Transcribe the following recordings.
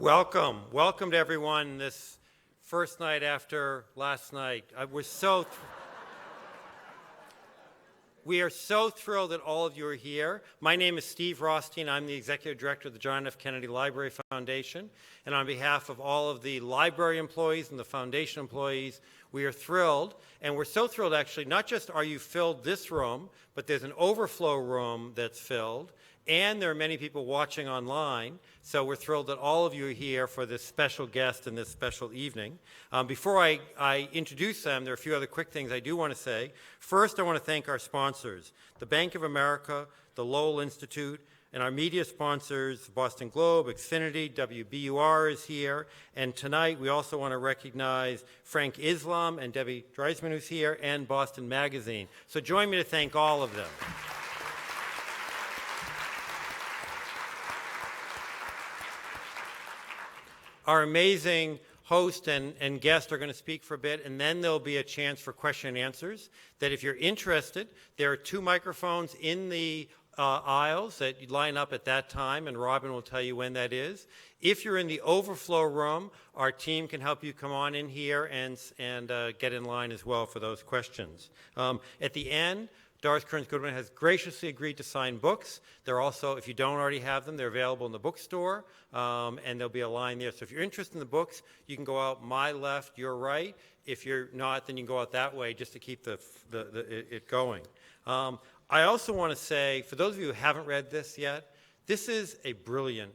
Welcome to everyone this first night after last night. We are so thrilled that all of you are here. My name is Steve Rothstein. I'm the Executive Director of the John F. Kennedy Library Foundation. And on behalf of all of the library employees and the foundation employees, we are thrilled. And we're so thrilled, actually, not just are you filled this room, but there's an overflow room that's filled. And there are many people watching online, so we're thrilled that all of you are here for this special guest and this special evening. Before I introduce them, there are a few other quick things I do want to say. First, I want to thank our sponsors, the Bank of America, the Lowell Institute, and our media sponsors, Boston Globe, Xfinity, WBUR is here. And tonight, we also want to recognize Frank Islam and Debbie Driesman, who's here, and Boston Magazine. So join me to thank all of them. Our amazing host and guest are going to speak for a bit, and then there'll be a chance for question and answers. That if you're interested, there are 2 microphones in the aisles that you line up at that time, and Robin will tell you when that is. If you're in the overflow room, our team can help you come on in here and get in line as well for those questions. At the end, Doris Kearns Goodwin has graciously agreed to sign books. They're also, if you don't already have them, they're available in the bookstore, and there'll be a line there. So if you're interested in the books, you can go out my left, your right. If you're not, then you can go out that way just to keep it going. I also want to say, for those of you who haven't read this yet, this is a brilliant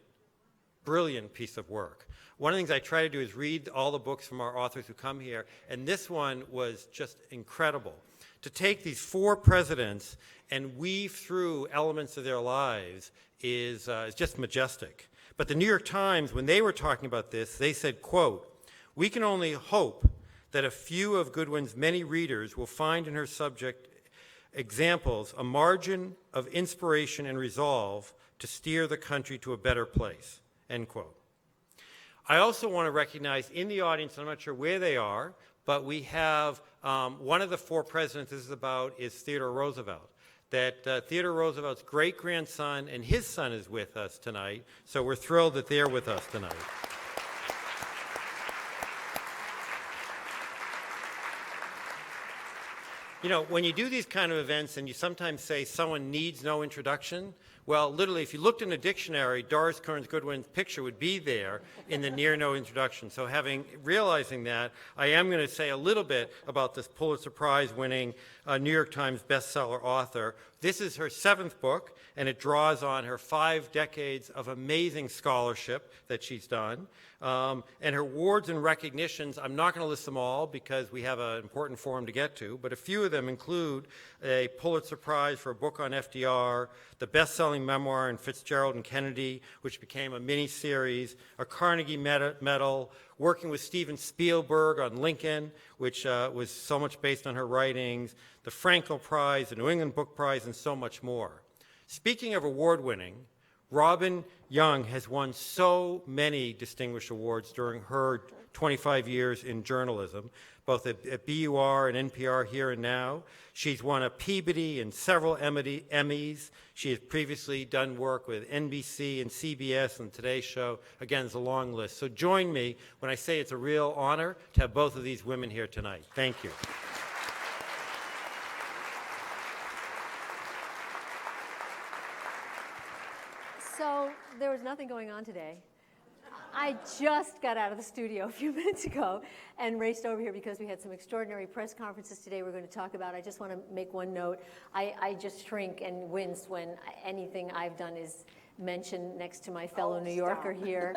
piece of work. One of the things I try to do is read all the books from our authors who come here, and this one was just incredible. To take these 4 presidents and weave through elements of their lives is just majestic. But the New York Times, when they were talking about this, they said, quote, "We can only hope that a few of Goodwin's many readers will find in her subject examples, a margin of inspiration and resolve to steer the country to a better place," end quote. I also want to recognize in the audience, I'm not sure where they are, but we have one of the 4 presidents this is about is Theodore Roosevelt. That Theodore Roosevelt's great-grandson and his son is with us tonight, so we're thrilled that they're with us tonight. You know, when you do these kind of events and you sometimes say someone needs no introduction, well, literally, if you looked in a dictionary, Doris Kearns Goodwin's picture would be there in the near no introduction. So realizing that, I am going to say a little bit about this Pulitzer Prize-winning New York Times bestseller author. This is her 7th book, and it draws on her 5 decades of amazing scholarship that she's done. And her awards and recognitions, I'm not going to list them all because we have an important forum to get to, but a few of them include a Pulitzer Prize for a book on FDR, the best-selling memoir on Fitzgerald and Kennedy, which became a mini-series, a Carnegie Medal, working with Steven Spielberg on Lincoln, which was so much based on her writings, the Frankel Prize, the New England Book Prize, and so much more. Speaking of award-winning, Robin Young has won so many distinguished awards during her 25 years in journalism, both at BUR and NPR Here and Now. She's won a Peabody and several Emmys. She has previously done work with NBC and CBS and Today Show. Again, it's a long list. So join me when I say it's a real honor to have both of these women here tonight. Thank you. So there was nothing going on today. I just got out of the studio a few minutes ago and raced over here because we had some extraordinary press conferences today we're going to talk about. I just want to make one note. I just shrink and wince when anything I've done is mentioned next to my fellow New Yorker here,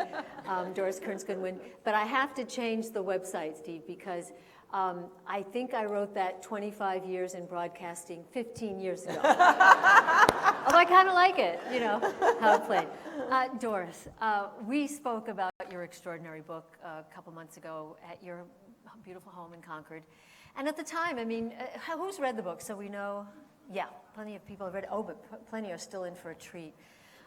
Doris Kearns Goodwin. But I have to change the website, Steve, because I think I wrote that 25 years in broadcasting 15 years ago. Although I kind of like it, you know, how it played. Doris, we spoke about your extraordinary book a couple months ago at your beautiful home in Concord. And at the time, I mean, who's read the book? So we know, yeah, plenty of people have read it. Oh, but plenty are still in for a treat.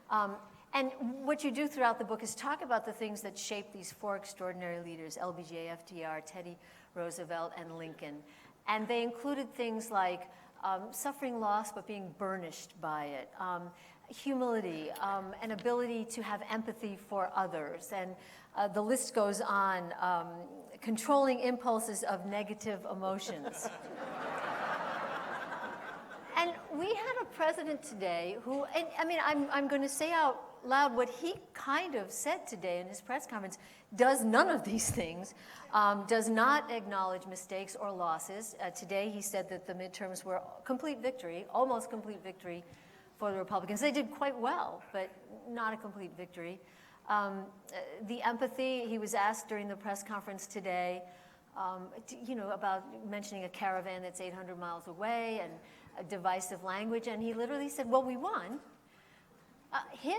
And what you do throughout the book is talk about the things that shaped these 4 extraordinary leaders, LBJ, FDR, Teddy Roosevelt, and Lincoln. And they included things like suffering loss but being burnished by it, humility, an ability to have empathy for others, and The list goes on. Controlling impulses of negative emotions. And we had a president today who, and I mean, I'm going to say out loud what he kind of said today in his press conference, does none of these things, does not acknowledge mistakes or losses. Today he said that the midterms were complete victory, almost complete victory for the Republicans. They did quite well, but not a complete victory. The empathy, he was asked during the press conference today, about mentioning a caravan that's 800 miles away and a divisive language, and he literally said, well, we won. He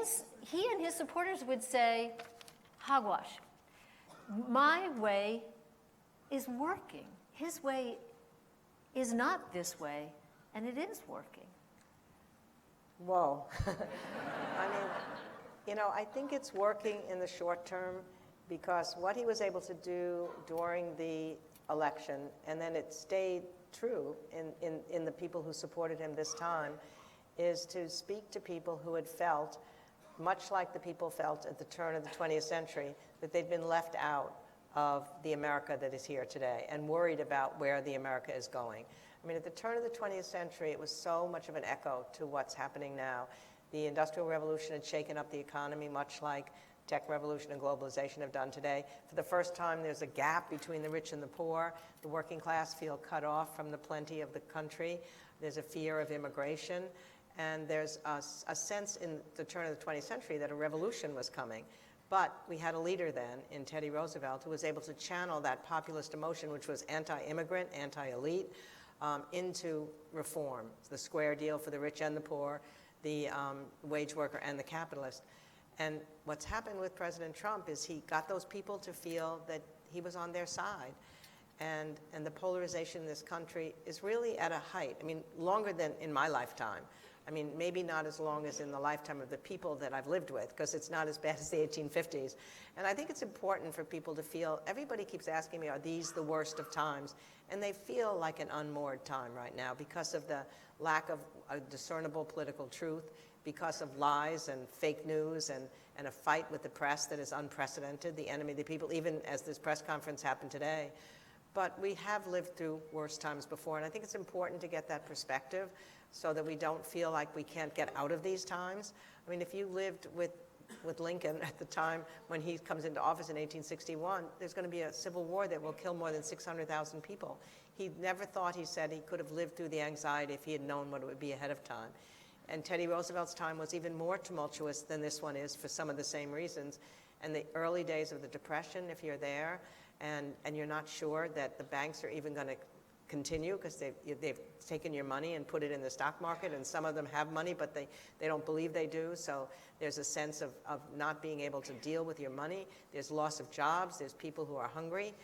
and his supporters would say, hogwash. My way is working. His way is not this way, and it is working. Whoa. I mean, I think it's working in the short term because what he was able to do during the election, and then it stayed true in the people who supported him this time, is to speak to people who had felt, much like the people felt at the turn of the 20th century, that they'd been left out of the America that is here today and worried about where the America is going. I mean, at the turn of the 20th century, it was so much of an echo to what's happening now. The Industrial Revolution had shaken up the economy, much like tech revolution and globalization have done today. For the first time, there's a gap between the rich and the poor. The working class feel cut off from the plenty of the country. There's a fear of immigration. And there's a sense in the turn of the 20th century that a revolution was coming. But we had a leader then in Teddy Roosevelt who was able to channel that populist emotion, which was anti-immigrant, anti-elite, into reform. The square deal for the rich and the poor, the wage worker and the capitalist. And what's happened with President Trump is he got those people to feel that he was on their side. And the polarization in this country is really at a height. I mean, longer than in my lifetime. I mean, maybe not as long as in the lifetime of the people that I've lived with, because it's not as bad as the 1850s. And I think it's important for people to feel, everybody keeps asking me, are these the worst of times? And they feel like an unmoored time right now because of the lack of a discernible political truth, because of lies and fake news and a fight with the press that is unprecedented, the enemy of the people, even as this press conference happened today. But we have lived through worse times before, and I think it's important to get that perspective so that we don't feel like we can't get out of these times. I mean, if you lived with Lincoln at the time when he comes into office in 1861, there's going to be a civil war that will kill more than 600,000 people. He never thought, he said, he could have lived through the anxiety if he had known what it would be ahead of time. And Teddy Roosevelt's time was even more tumultuous than this one is for some of the same reasons. And the early days of the Depression, if you're there, and you're not sure that the banks are even going to continue because they've taken your money and put it in the stock market, and some of them have money, but they don't believe they do. So there's a sense of not being able to deal with your money. There's loss of jobs. There's people who are hungry.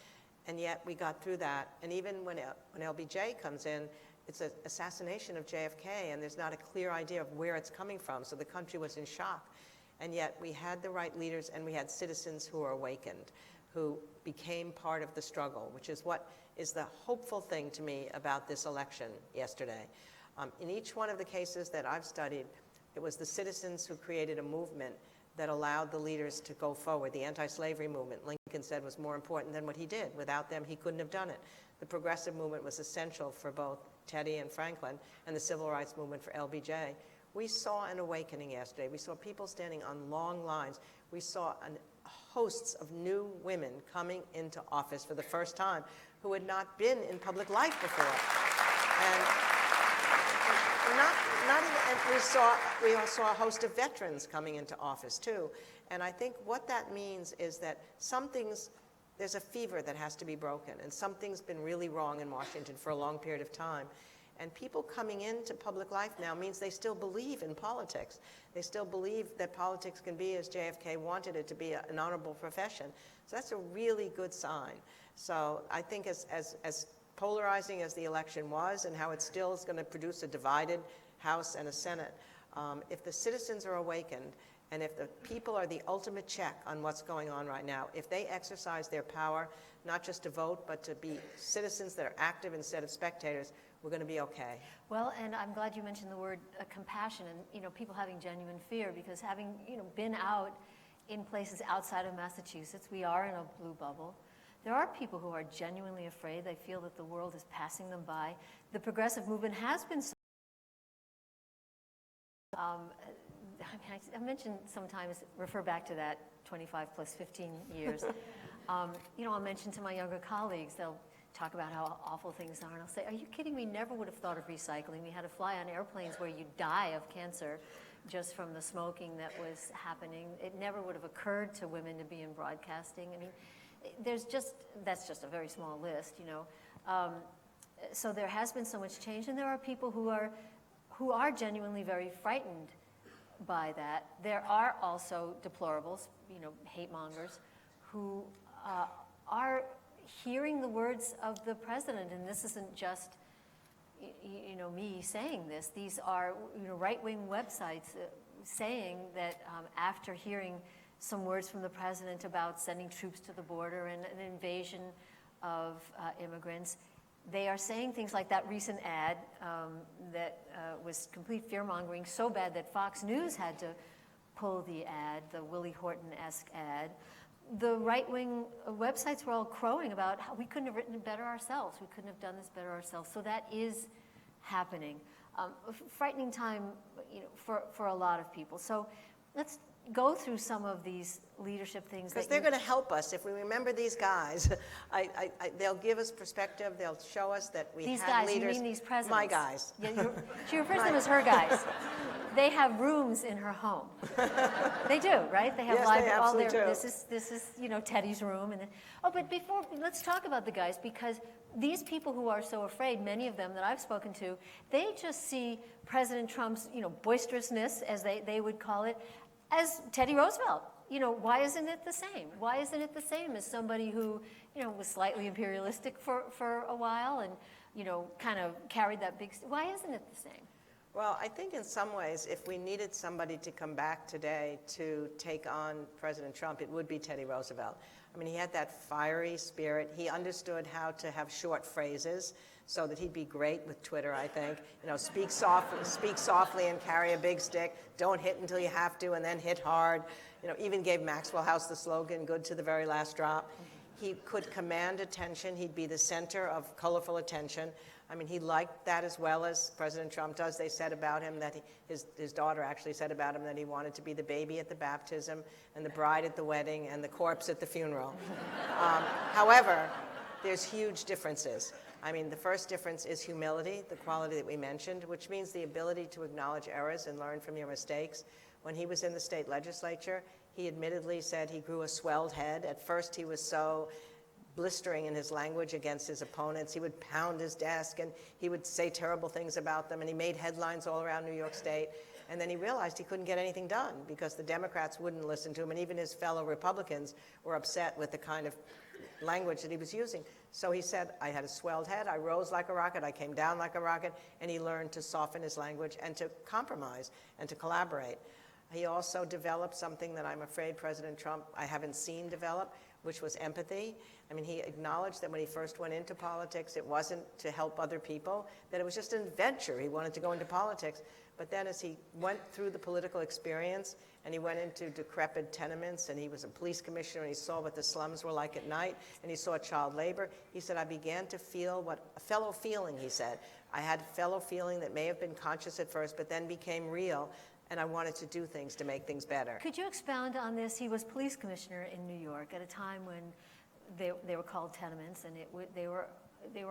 And yet we got through that. And even when LBJ comes in, it's an assassination of JFK, and there's not a clear idea of where it's coming from. So the country was in shock. And yet we had the right leaders, and we had citizens who were awakened, who became part of the struggle, which is what is the hopeful thing to me about this election yesterday. In each one of the cases that I've studied, it was the citizens who created a movement that allowed the leaders to go forward. The anti-slavery movement, Lincoln said, was more important than what he did. Without them, he couldn't have done it. The progressive movement was essential for both Teddy and Franklin, and the civil rights movement for LBJ. We saw an awakening yesterday. We saw people standing on long lines. We saw hosts of new women coming into office for the first time who had not been in public life before. And we saw a host of veterans coming into office too. And I think what that means is that there's a fever that has to be broken, and something's been really wrong in Washington for a long period of time. And people coming into public life now means they still believe in politics. They still believe that politics can be, as JFK wanted it to be, an honorable profession. So that's a really good sign. So I think as polarizing as the election was, and how it still is going to produce a divided House and a Senate, if the citizens are awakened, and if the people are the ultimate check on what's going on right now, if they exercise their power, not just to vote, but to be citizens that are active instead of spectators, we're going to be okay. Well, and I'm glad you mentioned the word compassion and people having genuine fear, because having been out in places outside of Massachusetts. We are in a blue bubble. There are people who are genuinely afraid. They feel that the world is passing them by. The progressive movement has been so I mentioned sometimes, refer back to that 25 plus 15 years. I'll mention to my younger colleagues, they'll talk about how awful things are, and I'll say, are you kidding me? Never would have thought of recycling. We had to fly on airplanes where you die of cancer just from the smoking that was happening. It never would have occurred to women to be in broadcasting. I mean, that's just a very small list, So there has been so much change, and there are people who are genuinely very frightened by that. There are also deplorables, hate mongers, who are hearing the words of the president, and this isn't just me saying this. These are right-wing websites saying that after hearing some words from the president about sending troops to the border and an invasion of immigrants, they are saying things like that recent ad that was complete fear-mongering, so bad that Fox News had to pull the ad, the Willie Horton-esque ad. The right-wing websites were all crowing about how we couldn't have written it better ourselves. We couldn't have done this better ourselves. So that is happening. A frightening time, for a lot of people. So let's go through some of these leadership things. Because they're going to help us. If we remember these guys, they'll give us perspective. They'll show us that we had leaders. You mean these presidents? My guys. Yeah, she refers to them as her guys. They have rooms in her home. They do, right? They have yes, live they all their. do. This is Teddy's room, and but before let's talk about the guys, because these people who are so afraid, many of them that I've spoken to, they just see President Trump's boisterousness, as they would call it, as Teddy Roosevelt. Why isn't it the same? Why isn't it the same as somebody who was slightly imperialistic for a while and kind of carried that big? Why isn't it the same? Well, I think in some ways, if we needed somebody to come back today to take on President Trump, it would be Teddy Roosevelt. I mean, he had that fiery spirit. He understood how to have short phrases so that he'd be great with Twitter, I think. Speak softly and carry a big stick. Don't hit until you have to and then hit hard. Even gave Maxwell House the slogan, good to the very last drop. He could command attention. He'd be the center of colorful attention. I mean, he liked that as well as President Trump does. They said about him that his daughter actually said about him that he wanted to be the baby at the baptism and the bride at the wedding and the corpse at the funeral. However, there's huge differences. I mean, the first difference is humility, the quality that we mentioned, which means the ability to acknowledge errors and learn from your mistakes. When he was in the state legislature, he admittedly said he grew a swelled head. At first, he was so blistering in his language against his opponents. He would pound his desk and he would say terrible things about them, and he made headlines all around New York State. And then he realized he couldn't get anything done because the Democrats wouldn't listen to him, and even his fellow Republicans were upset with the kind of language that he was using. So he said, I had a swelled head, I rose like a rocket, I came down like a rocket, and he learned to soften his language and to compromise and to collaborate. He also developed something that I'm afraid President Trump, I haven't seen develop, which was empathy. I mean, he acknowledged that when he first went into politics, it wasn't to help other people, that it was just an adventure. He wanted to go into politics. But then as he went through the political experience and he went into decrepit tenements and he was a police commissioner and he saw what the slums were like at night and he saw child labor, he said, I began to feel what a fellow feeling, he said. I had a fellow feeling that may have been conscious at first, but then became real. And I wanted to do things to make things better. Could you expound on this? He was police commissioner in New York at a time when they were called tenements, and they were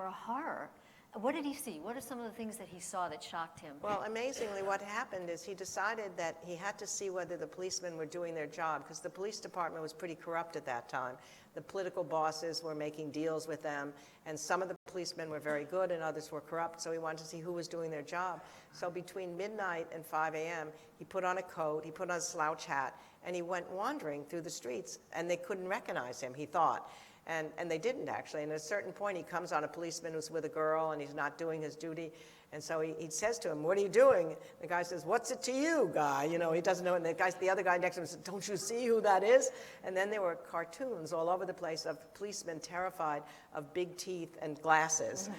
a horror. What did he see? What are some of the things that he saw that shocked him? Well, amazingly, what happened is he decided that he had to see whether the policemen were doing their job, because the police department was pretty corrupt at that time. The political bosses were making deals with them, and some of the policemen were very good and others were corrupt, so he wanted to see who was doing their job. So between midnight and 5 a.m., he put on a coat, he put on a slouch hat, and he went wandering through the streets, and they couldn't recognize him, he thought. And they didn't, actually. And at a certain point, he comes on a policeman who's with a girl, and he's not doing his duty. And so he says to him, what are you doing? The guy says, what's it to you, guy? He doesn't know. And the other guy next to him says, don't you see who that is? And then there were cartoons all over the place of policemen terrified of big teeth and glasses.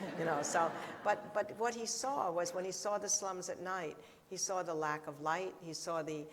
But what he saw was when he saw the slums at night, he saw the lack of light. He saw the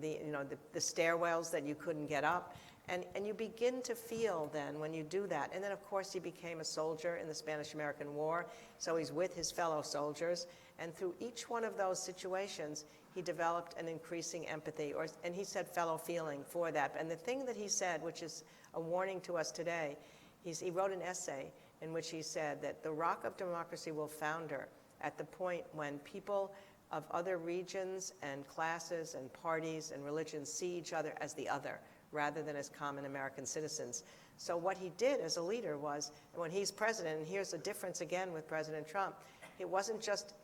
the stairwells that you couldn't get up. And you begin to feel then when you do that. And then, of course, he became a soldier in the Spanish-American War, so he's with his fellow soldiers. And through each one of those situations, he developed an increasing empathy, and he said fellow feeling for that. And the thing that he said, which is a warning to us today, he wrote an essay in which he said that the rock of democracy will founder at the point when people of other regions and classes and parties and religions see each other as the other, rather than as common American citizens. So what he did as a leader was, when he's president, and here's the difference again with President Trump, it wasn't just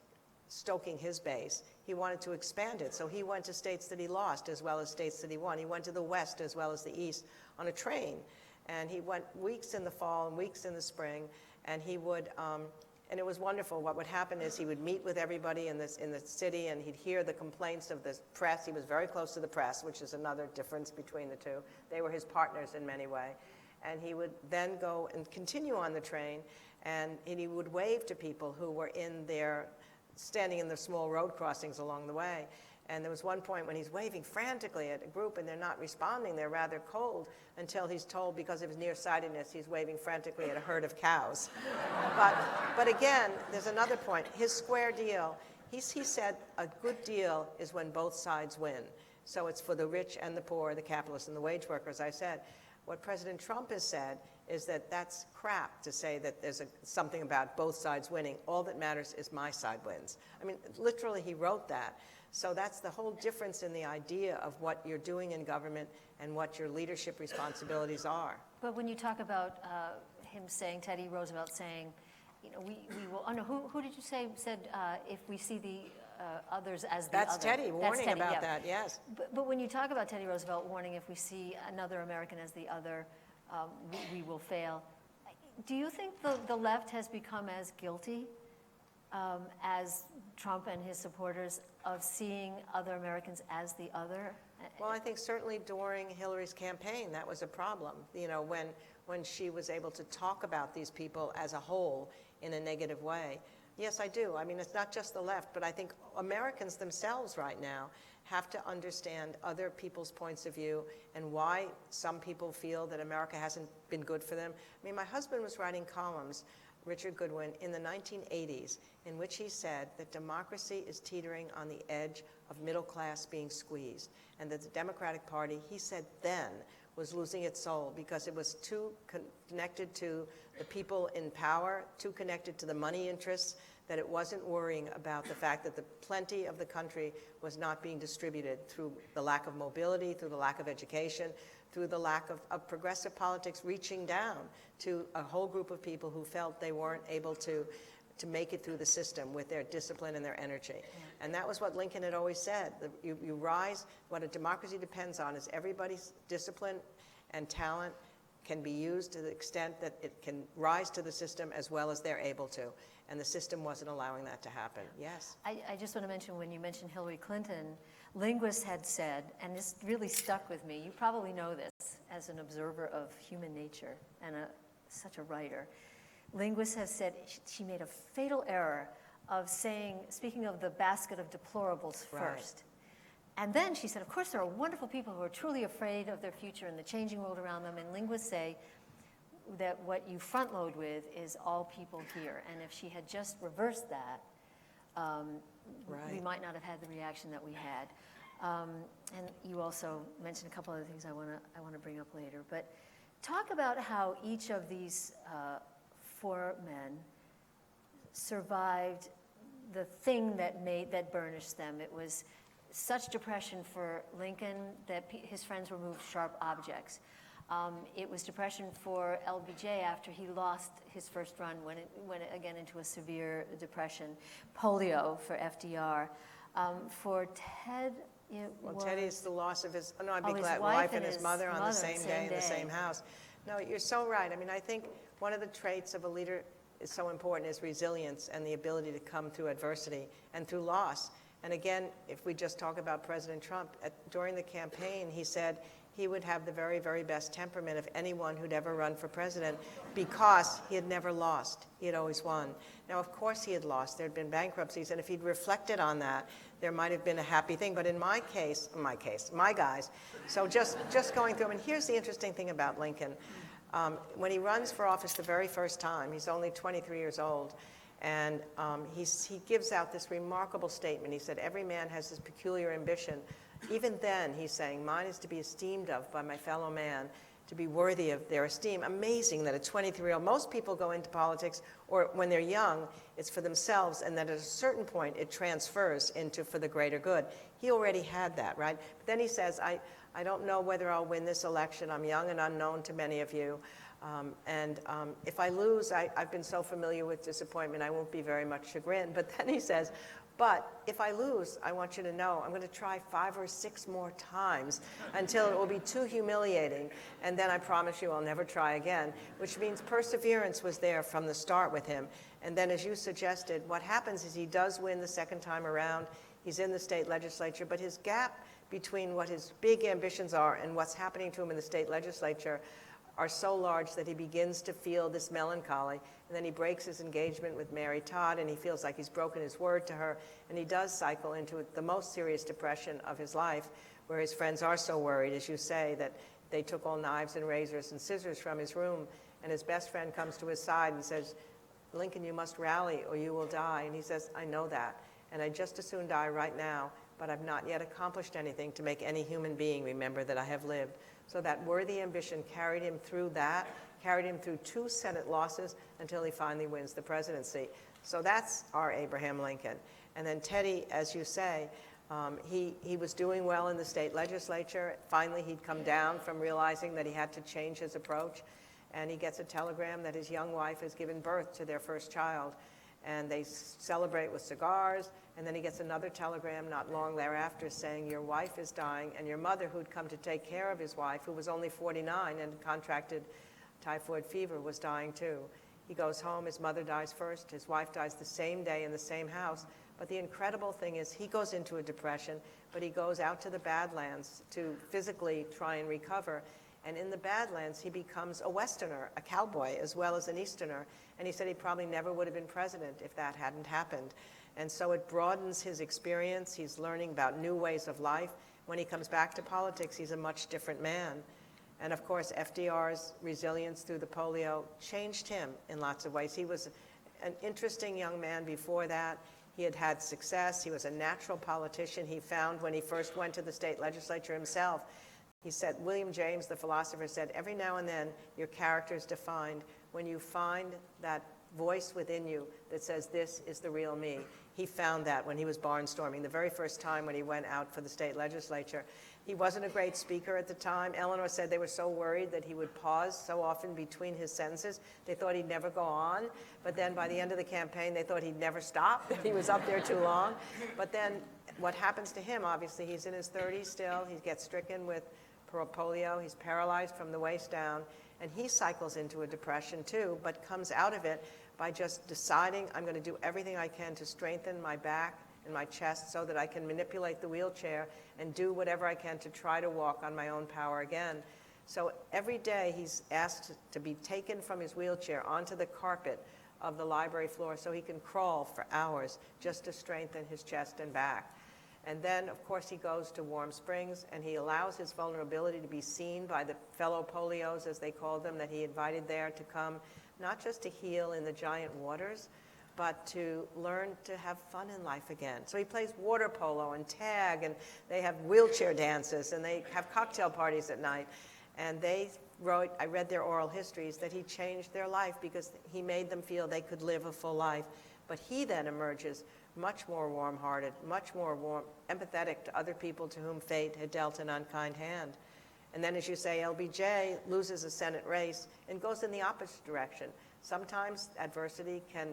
stoking his base. He wanted to expand it. So he went to states that he lost as well as states that he won. He went to the West as well as the East on a train. And he went weeks in the fall and weeks in the spring, and he would, and it was wonderful. What would happen is he would meet with everybody in the city, and he'd hear the complaints of the press. He was very close to the press, which is another difference between the two. They were his partners in many ways. And he would then go and continue on the train, and he would wave to people who were standing in the small road crossings along the way. And there was one point when he's waving frantically at a group, and they're not responding. They're rather cold, until he's told, because of his nearsightedness, he's waving frantically at a herd of cows. But again, there's another point. His square deal, he said a good deal is when both sides win. So it's for the rich and the poor, the capitalists and the wage workers. I said, what President Trump has said is that that's crap to say that there's something about both sides winning. All that matters is my side wins. I mean, literally, he wrote that. So that's the whole difference in the idea of what you're doing in government and what your leadership responsibilities are. But when you talk about him saying, Teddy Roosevelt saying, we will, oh no, who did you say said if we see the others as the That's other? Teddy warning Teddy, about yeah. that, yes. But when you talk about Teddy Roosevelt warning, if we see another American as the other, we will fail. Do you think the left has become as guilty as Trump and his supporters of seeing other Americans as the other? Well, I think certainly during Hillary's campaign, that was a problem. When she was able to talk about these people as a whole in a negative way. Yes, I do. I mean, it's not just the left, but I think Americans themselves right now have to understand other people's points of view and why some people feel that America hasn't been good for them. I mean, my husband was writing columns, Richard Goodwin, in the 1980s, in which he said that democracy is teetering on the edge of middle class being squeezed, and that the Democratic Party, he said then, was losing its soul because it was too connected to the people in power, too connected to the money interests, that it wasn't worrying about the fact that the plenty of the country was not being distributed through the lack of mobility, through the lack of education, through the lack of progressive politics reaching down to a whole group of people who felt they weren't able to make it through the system with their discipline and their energy. And that was what Lincoln had always said. You rise, what a democracy depends on is everybody's discipline and talent can be used to the extent that it can rise to the system as well as they're able to. And the system wasn't allowing that to happen. Yes? I just want to mention, when you mentioned Hillary Clinton, linguists had said, and this really stuck with me, you probably know this as an observer of human nature and such a writer. Linguists have said she made a fatal error of speaking of the basket of deplorables first. And then she said, of course, there are wonderful people who are truly afraid of their future and the changing world around them. And linguists say that what you front load with is all people here. And if she had just reversed that, we might not have had the reaction that we had. And you also mentioned a couple other things I want to bring up later. But talk about how each of these four men survived the thing that burnished them. It was such depression for Lincoln that his friends were moved sharp objects. It was depression for LBJ after he lost his first run, went again into a severe depression. Polio for FDR. For Ted, Teddy's the loss of his, wife and his mother on the same day in the same house. No, you're so right. I mean, I think one of the traits of a leader is so important is resilience and the ability to come through adversity and through loss. And again, if we just talk about President Trump, during the campaign, he said, he would have the very, very best temperament of anyone who'd ever run for president because he had never lost. He had always won. Now, of course he had lost. There had been bankruptcies, and if he'd reflected on that, there might have been a happy thing. But in my guys, so just going through, and here's the interesting thing about Lincoln. When he runs for office the very first time, he's only 23 years old, and he gives out this remarkable statement. He said, every man has his peculiar ambition. Even then, he's saying, mine is to be esteemed of by my fellow man, to be worthy of their esteem. Amazing that a 23-year-old, most people go into politics, or when they're young, it's for themselves, and that at a certain point, it transfers into for the greater good. He already had that, right? But then he says, I don't know whether I'll win this election. I'm young and unknown to many of you. If I lose, I've been so familiar with disappointment, I won't be very much chagrined. But then he says, but if I lose, I want you to know I'm going to try 5 or 6 more times until it will be too humiliating. And then I promise you I'll never try again, which means perseverance was there from the start with him. And then, as you suggested, what happens is he does win the second time around. He's in the state legislature, but his gap between what his big ambitions are and what's happening to him in the state legislature are so large that he begins to feel this melancholy. And then he breaks his engagement with Mary Todd, and he feels like he's broken his word to her, and he does cycle into the most serious depression of his life, where his friends are so worried, as you say, that they took all knives and razors and scissors from his room, and his best friend comes to his side and says, Lincoln, you must rally or you will die. And he says, I know that, and I'd just as soon die right now, but I've not yet accomplished anything to make any human being remember that I have lived. So that worthy ambition carried him through that, carried him through 2 Senate losses until he finally wins the presidency. So that's our Abraham Lincoln. And then Teddy, as you say, he was doing well in the state legislature. Finally, he'd come down from realizing that he had to change his approach. And he gets a telegram that his young wife has given birth to their first child. And they celebrate with cigars. And then he gets another telegram not long thereafter saying, your wife is dying, and your mother, who'd come to take care of his wife, who was only 49 and contracted typhoid fever, was dying too. He goes home, his mother dies first, his wife dies the same day in the same house. But the incredible thing is he goes into a depression, but he goes out to the Badlands to physically try and recover. And in the Badlands, he becomes a Westerner, a cowboy, as well as an Easterner. And he said he probably never would have been president if that hadn't happened. And so it broadens his experience. He's learning about new ways of life. When he comes back to politics, he's a much different man. And of course, FDR's resilience through the polio changed him in lots of ways. He was an interesting young man before that. He had had success. He was a natural politician. He found when he first went to the state legislature himself, he said, William James, the philosopher, said, every now and then your character is defined when you find that voice within you that says, this is the real me. He found that when he was barnstorming the very first time when he went out for the state legislature. He wasn't a great speaker at the time. Eleanor said they were so worried that he would pause so often between his sentences. They thought he'd never go on. But then by the end of the campaign, they thought he'd never stop, that he was up there too long. But then what happens to him, obviously, he's in his 30s still. He gets stricken with polio. He's paralyzed from the waist down. And he cycles into a depression too, but comes out of it by just deciding I'm going to do everything I can to strengthen my back and my chest so that I can manipulate the wheelchair and do whatever I can to try to walk on my own power again. So every day he's asked to be taken from his wheelchair onto the carpet of the library floor so he can crawl for hours just to strengthen his chest and back. And then, of course, he goes to Warm Springs, and he allows his vulnerability to be seen by the fellow polios, as they called them, that he invited there to come, not just to heal in the giant waters, but to learn to have fun in life again. So he plays water polo and tag, and they have wheelchair dances, and they have cocktail parties at night. And they wrote, I read their oral histories, that he changed their life because he made them feel they could live a full life. But he then emerges much more warm-hearted, much more empathetic to other people to whom fate had dealt an unkind hand. And then, as you say, LBJ loses a Senate race and goes in the opposite direction. Sometimes adversity can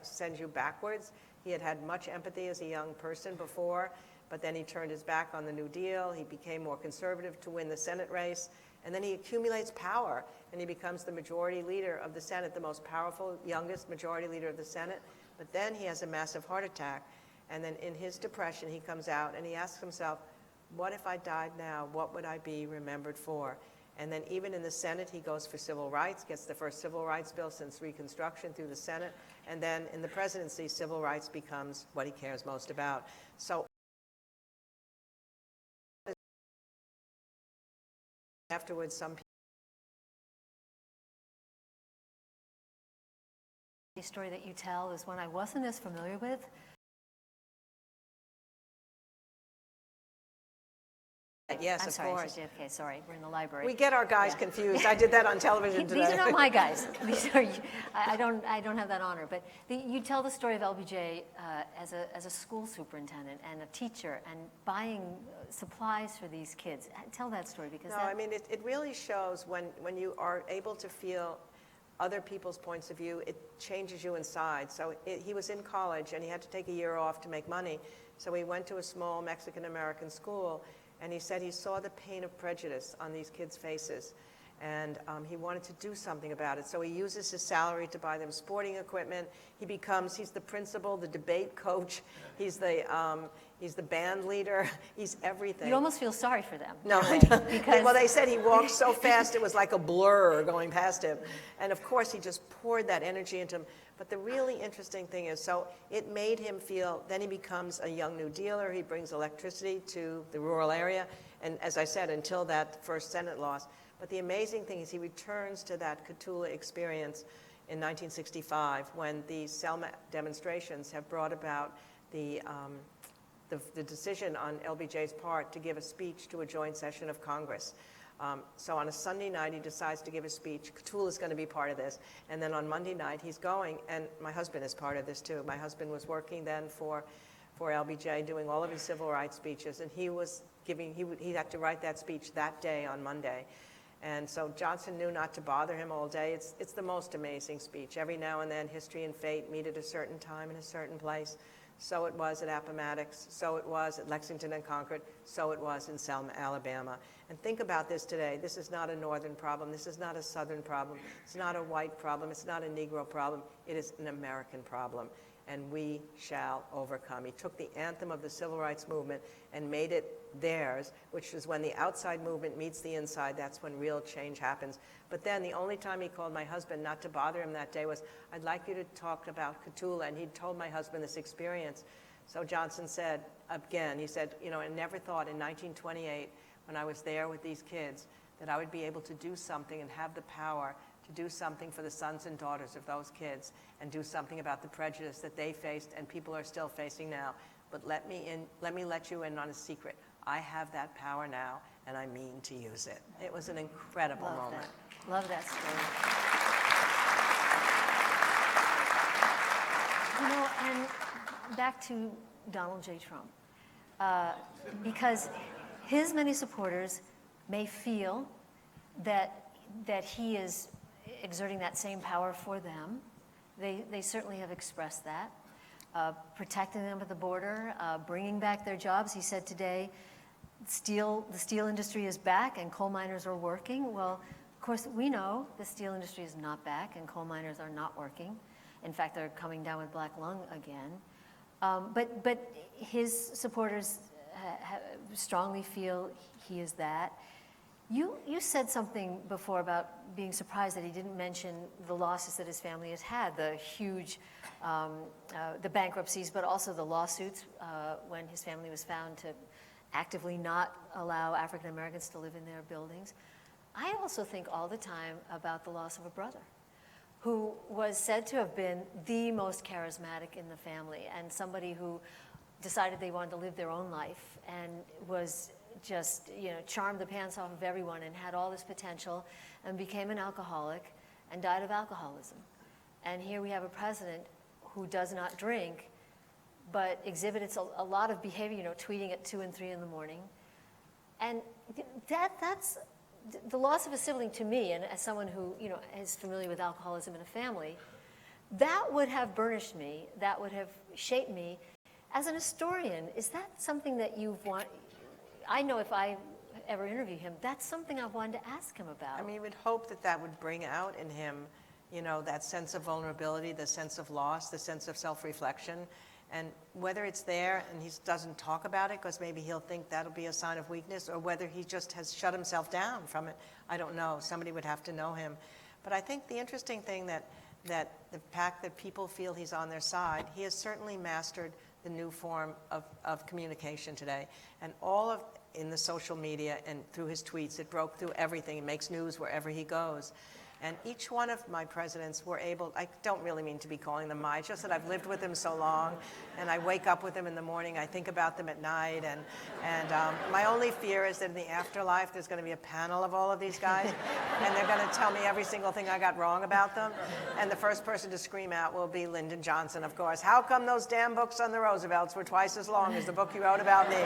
send you backwards. He had had much empathy as a young person before, but then he turned his back on the New Deal. He became more conservative to win the Senate race. And then he accumulates power, and he becomes the majority leader of the Senate, the most powerful, youngest majority leader of the Senate. But then he has a massive heart attack. And then in his depression, he comes out and he asks himself, what if I died now? What would I be remembered for? And then even in the Senate, he goes for civil rights, gets the first civil rights bill since Reconstruction through the Senate. And then in the presidency, civil rights becomes what he cares most about. So afterwards, some people. The story that you tell is one I wasn't as familiar with. Yes, I'm of sorry, course. JFK, sorry, we're in the library. We get our guys confused. I did that on television today. These are not my guys. These are, I don't have that honor. But you tell the story of LBJ as a school superintendent and a teacher and buying supplies for these kids. Tell that story because I mean, it really shows when you are able to feel other people's points of view, it changes you inside. So he was in college and he had to take a year off to make money. So he went to a small Mexican-American school. And he said he saw the pain of prejudice on these kids' faces. And he wanted to do something about it. So he uses his salary to buy them sporting equipment. He's the principal, the debate coach. He's the band leader. He's everything. You almost feel sorry for them. No, because well, they said he walked so fast it was like a blur going past him. And of course, he just poured that energy into him. But the really interesting thing is, so it made him feel, then he becomes a young New Dealer. He brings electricity to the rural area. And as I said, until that first Senate loss. But the amazing thing is he returns to that Cotulla experience in 1965 when the Selma demonstrations have brought about the decision on LBJ's part to give a speech to a joint session of Congress. So on a Sunday night, he decides to give a speech. Cotulla is going to be part of this. And then on Monday night, he's going, and my husband is part of this too. My husband was working then for LBJ, doing all of his civil rights speeches, and he was giving, he had to write that speech that day on Monday. And so Johnson knew not to bother him all day. It's the most amazing speech. Every now and then, history and fate meet at a certain time in a certain place. So it was at Appomattox, so it was at Lexington and Concord, so it was in Selma, Alabama. And think about this today. This is not a northern problem. This is not a southern problem. It's not a white problem. It's not a Negro problem. It is an American problem. And we shall overcome. He took the anthem of the civil rights movement and made it theirs, which is when the outside movement meets the inside. That's when real change happens. But then the only time he called my husband not to bother him that day was, I'd like you to talk about Cotulla. And he'd told my husband this experience. So Johnson said, again, he said, I never thought in 1928, when I was there with these kids, that I would be able to do something and have the power to do something for the sons and daughters of those kids and do something about the prejudice that they faced and people are still facing now. But let me let you in on a secret. I have that power now, and I mean to use it. It was an incredible moment. Love that story. And back to Donald J. Trump, because his many supporters may feel that he is exerting that same power for them. They certainly have expressed that. Protecting them at the border, bringing back their jobs. He said today, the steel industry is back and coal miners are working. Well, of course, we know the steel industry is not back and coal miners are not working. In fact, they're coming down with black lung again. But his supporters strongly feel he is that. You said something before about being surprised that he didn't mention the losses that his family has had, the huge, the bankruptcies, but also the lawsuits when his family was found to actively not allow African Americans to live in their buildings. I also think all the time about the loss of a brother who was said to have been the most charismatic in the family and somebody who decided they wanted to live their own life and was just, charmed the pants off of everyone and had all this potential and became an alcoholic and died of alcoholism. And here we have a president who does not drink, but exhibits a lot of behavior, tweeting at 2 and 3 in the morning. And that's the loss of a sibling to me, and as someone who, is familiar with alcoholism in a family, that would have burnished me, that would have shaped me. As an historian, is that something that you've wanted? I know if I ever interview him, that's something I wanted to ask him about. I mean, we'd hope that would bring out in him, that sense of vulnerability, the sense of loss, the sense of self-reflection. And whether it's there and he doesn't talk about it because maybe he'll think that'll be a sign of weakness, or whether he just has shut himself down from it, I don't know. Somebody would have to know him. But I think the interesting thing that the fact that people feel he's on their side, he has certainly mastered the new form of communication today. And all of in the social media and through his tweets, it broke through everything. It makes news wherever he goes. And each one of my presidents were able, I don't really mean to be calling them my, it's just that I've lived with them so long, and I wake up with them in the morning, I think about them at night, and my only fear is that in the afterlife there's going to be a panel of all of these guys, and they're going to tell me every single thing I got wrong about them, and the first person to scream out will be Lyndon Johnson, of course. How come those damn books on the Roosevelts were twice as long as the book you wrote about me?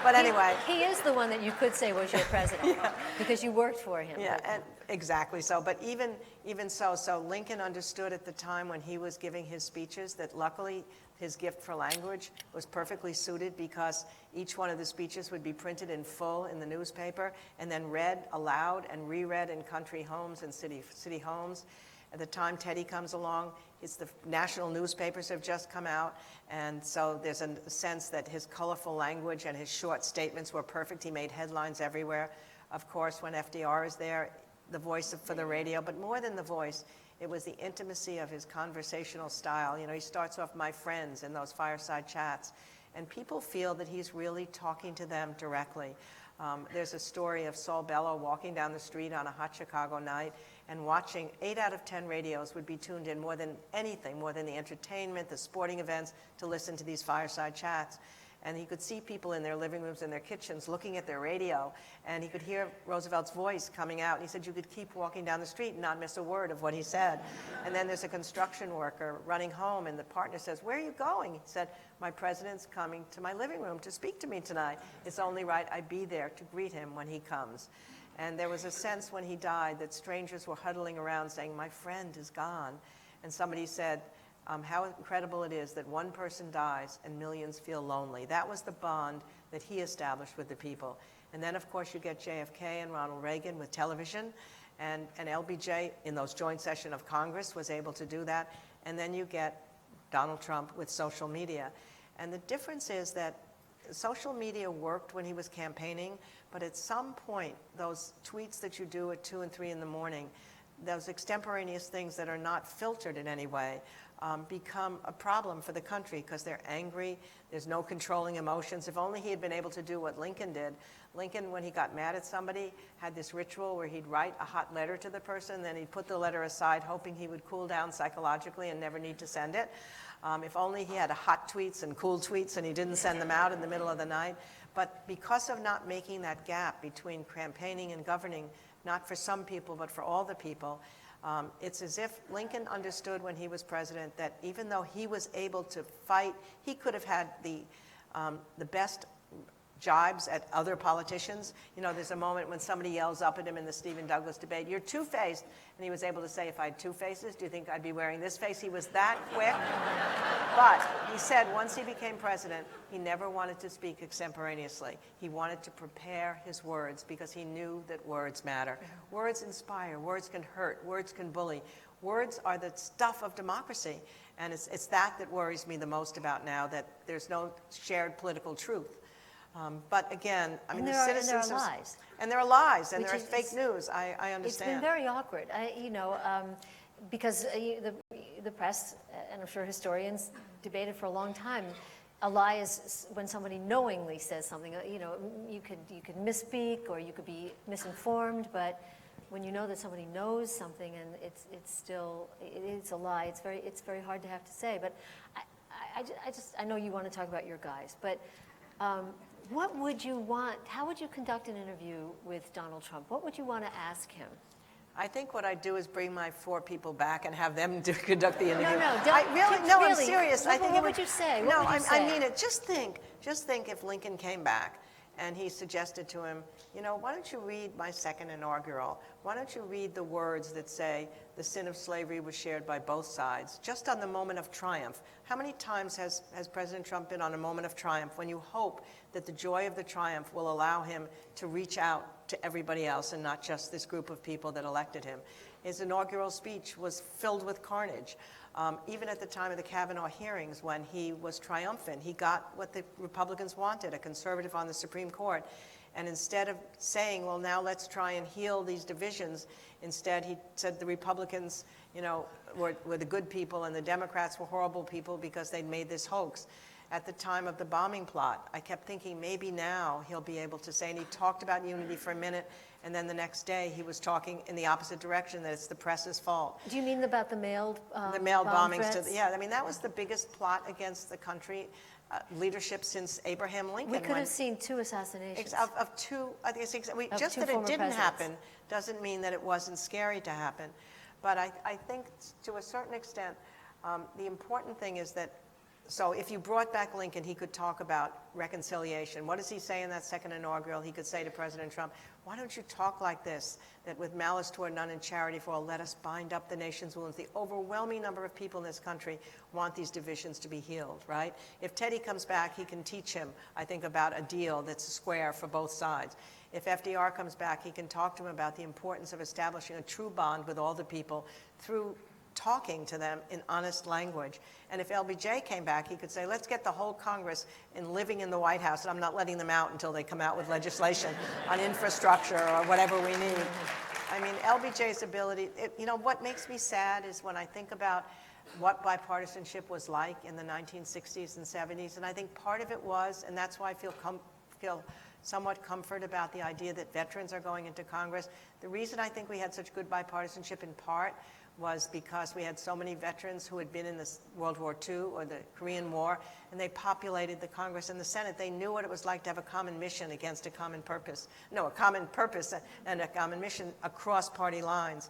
But anyway. He is the one that you could say was your president, because you worked for him. Yeah, and exactly so. But even so Lincoln understood at the time when he was giving his speeches that luckily his gift for language was perfectly suited, because each one of the speeches would be printed in full in the newspaper and then read aloud and reread in country homes and city homes. At the time Teddy comes along, the national newspapers have just come out, and so there's a sense that his colorful language and his short statements were perfect. He made headlines everywhere. Of course, when FDR is there, the voice for the radio, but more than the voice, it was the intimacy of his conversational style. You know, he starts off, "My friends," in those fireside chats, and people feel that he's really talking to them directly. There's a story of Saul Bellow walking down the street on a hot Chicago night and watching 8 out of 10 radios would be tuned in more than anything, more than the entertainment, the sporting events, to listen to these fireside chats. And he could see people in their living rooms and their kitchens looking at their radio, and he could hear Roosevelt's voice coming out. And he said you could keep walking down the street and not miss a word of what he said. And then there's a construction worker running home, and the partner says, "Where are you going?" He said, "My president's coming to my living room to speak to me tonight. It's only right I be there to greet him when he comes." And there was a sense when he died that strangers were huddling around saying, "My friend is gone." And somebody said, how incredible it is that one person dies and millions feel lonely. That was the bond that he established with the people. And then, of course, you get JFK and Ronald Reagan with television, and LBJ in those joint session of Congress was able to do that. And then you get Donald Trump with social media. And the difference is that social media worked when he was campaigning, but at some point, those tweets that you do at 2 and 3 in the morning, those extemporaneous things that are not filtered in any way, become a problem for the country because they're angry. There's no controlling emotions. If only he had been able to do what Lincoln did. Lincoln, when he got mad at somebody, had this ritual where he'd write a hot letter to the person, then he'd put the letter aside, hoping he would cool down psychologically and never need to send it. If only he had hot tweets and cool tweets and he didn't send them out in the middle of the night. But because of not making that gap between campaigning and governing, not for some people, but for all the people, it's as if Lincoln understood when he was president that even though he was able to fight, he could have had the best jibes at other politicians. You know, there's a moment when somebody yells up at him in the Stephen Douglas debate, "You're two-faced," and he was able to say, "If I had 2 faces, do you think I'd be wearing this face?" He was that quick. But he said once he became president, he never wanted to speak extemporaneously. He wanted to prepare his words because he knew that words matter. Words inspire, words can hurt, words can bully. Words are the stuff of democracy, and it's that worries me the most about now, that there's no shared political truth. But again, I mean, the citizens... And there are lies. And there are lies, and there are fake news. I understand. It's been very awkward, because the press, and I'm sure historians, debated for a long time. A lie is when somebody knowingly says something. You could misspeak or you could be misinformed, but when you know that somebody knows something and it's a lie, it's very hard to have to say. But I know you want to talk about your guys, but. What would you want? How would you conduct an interview with Donald Trump? What would you want to ask him? I think what I'd do is bring my 4 people back and have them conduct the interview. No, I'm serious. What would you say? I mean it. Just think if Lincoln came back and he suggested to him, why don't you read my second inaugural? Why don't you read the words that say the sin of slavery was shared by both sides, just on the moment of triumph? How many times has President Trump been on a moment of triumph when you hope that the joy of the triumph will allow him to reach out to everybody else and not just this group of people that elected him. His inaugural speech was filled with carnage. Even at the time of the Kavanaugh hearings, when he was triumphant, he got what the Republicans wanted, a conservative on the Supreme Court. And instead of saying, well, now let's try and heal these divisions, instead he said the Republicans, were the good people and the Democrats were horrible people because they'd made this hoax. At the time of the bombing plot, I kept thinking maybe now he'll be able to say, and he talked about unity for a minute, and then the next day he was talking in the opposite direction, that it's the press's fault. Do you mean about the mailed The mailed bomb bombings. threats? Yeah, I mean, that was the biggest plot against the country leadership since Abraham Lincoln. We could have seen 2 assassinations. Of two, I think it's just 2 that it former didn't presidents. happen doesn't mean that it wasn't scary to happen. But I think to a certain extent, the important thing is that, so if you brought back Lincoln, he could talk about reconciliation. What does he say in that second inaugural? He could say to President Trump, why don't you talk like this, that with malice toward none and charity for all, let us bind up the nation's wounds. The overwhelming number of people in this country want these divisions to be healed, right? If Teddy comes back, he can teach him, I think, about a deal that's square for both sides. If FDR comes back, he can talk to him about the importance of establishing a true bond with all the people through talking to them in honest language. And if LBJ came back, he could say, let's get the whole Congress in living in the White House, and I'm not letting them out until they come out with legislation on infrastructure or whatever we need. I mean, LBJ's ability, what makes me sad is when I think about what bipartisanship was like in the 1960s and 70s, and I think part of it was, and that's why I feel somewhat comfort about the idea that veterans are going into Congress. The reason I think we had such good bipartisanship in part was because we had so many veterans who had been in the World War II or the Korean War, and they populated the Congress and the Senate. They knew what it was like to have a common mission against a common purpose. No, a common purpose and a common mission across party lines.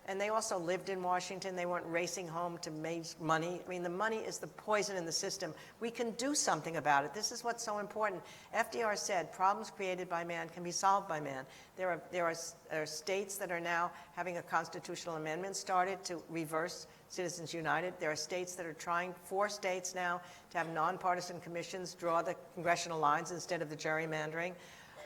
And they also lived in Washington. They weren't racing home to make money. I mean, the money is the poison in the system. We can do something about it. This is what's so important. FDR said problems created by man can be solved by man. There are states that are now having a constitutional amendment started to reverse Citizens United. There are states that are trying, 4 states now, to have nonpartisan commissions draw the congressional lines instead of the gerrymandering.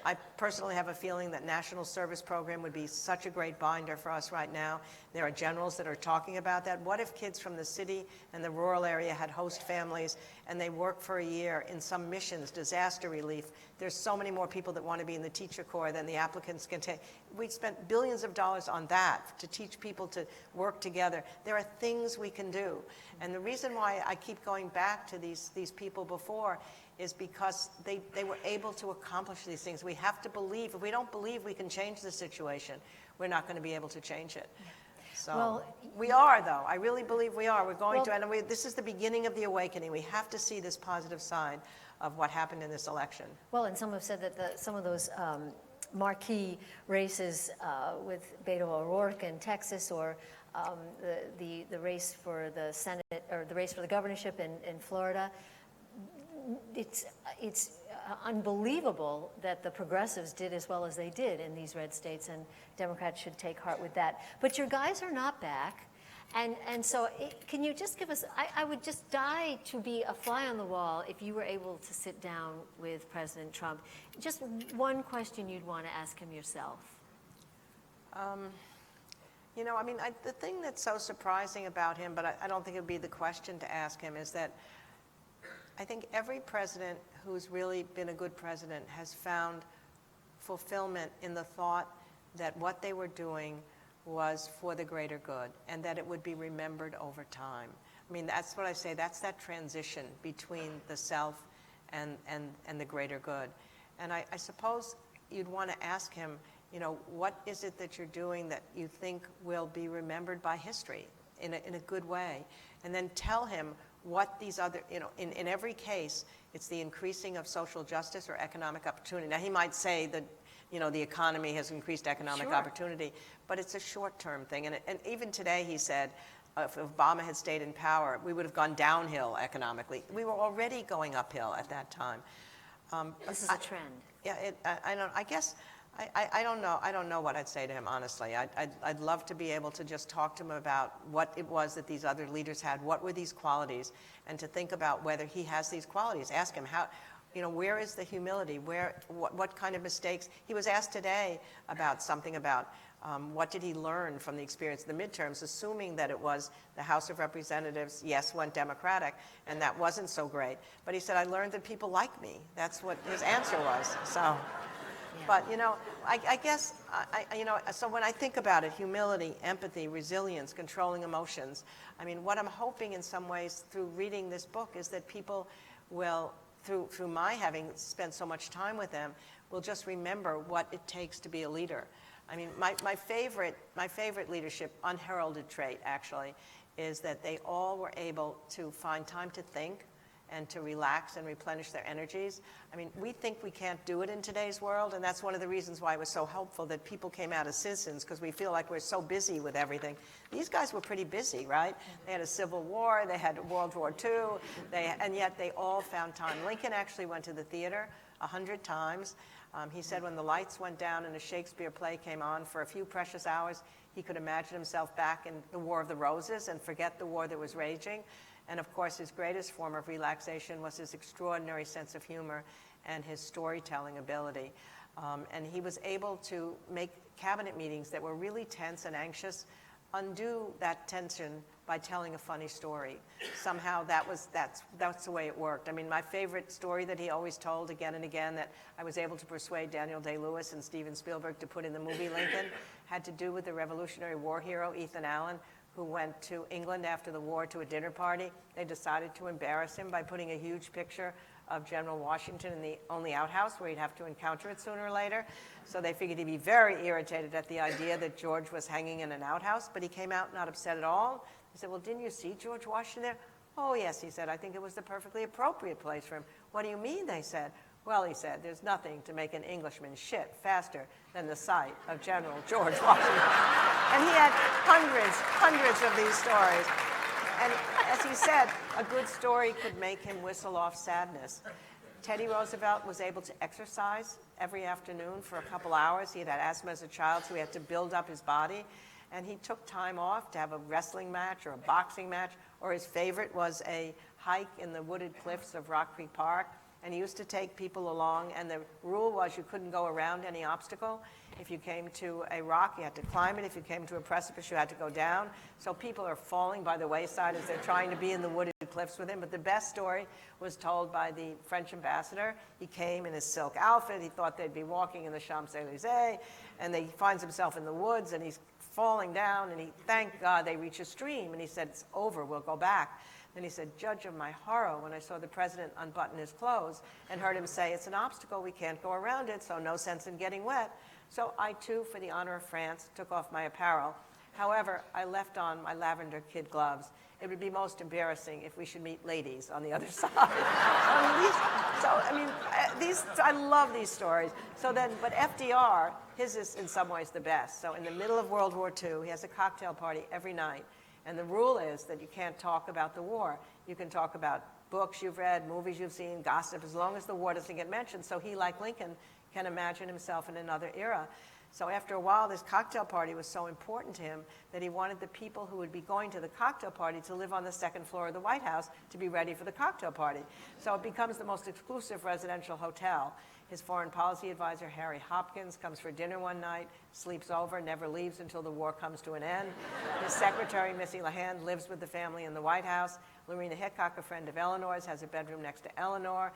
I personally have a feeling that National Service Program would be such a great binder for us right now. There are generals that are talking about that. What if kids from the city and the rural area had host families and they work for a year in some missions, disaster relief? There's so many more people that want to be in the teacher corps than the applicants can take. We spent billions of dollars on that to teach people to work together. There are things we can do. And the reason why I keep going back to these people before is because they were able to accomplish these things. We have to believe. If we don't believe we can change the situation, we're not going to be able to change it. So we are, though. I really believe we are. We're going to, and this is the beginning of the awakening. We have to see this positive side of what happened in this election. Well, and some have said that some of those marquee races with Beto O'Rourke in Texas, or the race for the Senate, or the race for the governorship in Florida, it's unbelievable that the progressives did as well as they did in these red states, and Democrats should take heart with that. But your guys are not back, and so can you just give us, I would just die to be a fly on the wall if you were able to sit down with President Trump. Just one question you'd want to ask him yourself. The thing that's so surprising about him, but I don't think it would be the question to ask him, is that I think every president who's really been a good president has found fulfillment in the thought that what they were doing was for the greater good and that it would be remembered over time. I mean, that's what I say. That's that transition between the self and the greater good. And I suppose you'd want to ask him, what is it that you're doing that you think will be remembered by history in a good way? And then tell him what these other, in every case, it's the increasing of social justice or economic opportunity. Now, he might say that, the economy has increased economic opportunity, but it's a short-term thing. And even today, he said, if Obama had stayed in power, we would have gone downhill economically. We were already going uphill at that time. This is a trend. Yeah, I don't know. I don't know what I'd say to him, honestly. I'd love to be able to just talk to him about what it was that these other leaders had. What were these qualities? And to think about whether he has these qualities. Ask him, where is the humility? What kind of mistakes? He was asked today about something about what did he learn from the experience of the midterms, assuming that it was the House of Representatives, yes, went Democratic, and that wasn't so great. But he said, I learned that people like me. That's what his answer was. So, but, I guess, so when I think about it, humility, empathy, resilience, controlling emotions, I mean, what I'm hoping in some ways through reading this book is that people will, through my having spent so much time with them, will just remember what it takes to be a leader. I mean, my favorite leadership, unheralded trait, actually, is that they all were able to find time to think and to relax and replenish their energies. I mean, we think we can't do it in today's world, and that's one of the reasons why it was so helpful that people came out as citizens, because we feel like we're so busy with everything. These guys were pretty busy, right? They had a Civil War, they had World War II, and yet they all found time. Lincoln actually went to the theater 100 times. He said when the lights went down and a Shakespeare play came on for a few precious hours, he could imagine himself back in the War of the Roses and forget the war that was raging. And of course, his greatest form of relaxation was his extraordinary sense of humor and his storytelling ability. And he was able to make cabinet meetings that were really tense and anxious undo that tension by telling a funny story. Somehow that's the way it worked. I mean, my favorite story that he always told again and again that I was able to persuade Daniel Day-Lewis and Steven Spielberg to put in the movie Lincoln had to do with the Revolutionary War hero Ethan Allen, who went to England after the war to a dinner party. They decided to embarrass him by putting a huge picture of General Washington in the only outhouse where he'd have to encounter it sooner or later. So they figured he'd be very irritated at the idea that George was hanging in an outhouse, but he came out not upset at all. He said, well, didn't you see George Washington there? Oh, yes, he said, I think it was the perfectly appropriate place for him. What do you mean, they said? Well, he said, there's nothing to make an Englishman shit faster than the sight of General George Washington. And he had hundreds of these stories. And as he said, a good story could make him whistle off sadness. Teddy Roosevelt was able to exercise every afternoon for a couple hours. He had had asthma as a child, so he had to build up his body. And he took time off to have a wrestling match or a boxing match, or his favorite was a hike in the wooded cliffs of Rock Creek Park. And he used to take people along, and the rule was you couldn't go around any obstacle. If you came to a rock, you had to climb it. If you came to a precipice, you had to go down. So people are falling by the wayside as they're trying to be in the wooded cliffs with him. But the best story was told by the French ambassador. He came in his silk outfit. He thought they'd be walking in the Champs-Élysées, and he finds himself in the woods, and he's falling down, and thank God they reach a stream. And he said, it's over, we'll go back. Then he said, judge of my horror when I saw the president unbutton his clothes and heard him say, it's an obstacle, we can't go around it, so no sense in getting wet. So I, too, for the honor of France, took off my apparel. However, I left on my lavender kid gloves. It would be most embarrassing if we should meet ladies on the other side. I love these stories. But FDR, his is in some ways the best. So in the middle of World War II, he has a cocktail party every night. And the rule is that you can't talk about the war. You can talk about books you've read, movies you've seen, gossip, as long as the war doesn't get mentioned. So he, like Lincoln, can imagine himself in another era. So after a while, this cocktail party was so important to him that he wanted the people who would be going to the cocktail party to live on the second floor of the White House to be ready for the cocktail party. So it becomes the most exclusive residential hotel. His foreign policy advisor, Harry Hopkins, comes for dinner one night, sleeps over, never leaves until the war comes to an end. His secretary, Missy LeHand, lives with the family in the White House. Lorena Hickok, a friend of Eleanor's, has a bedroom next to Eleanor.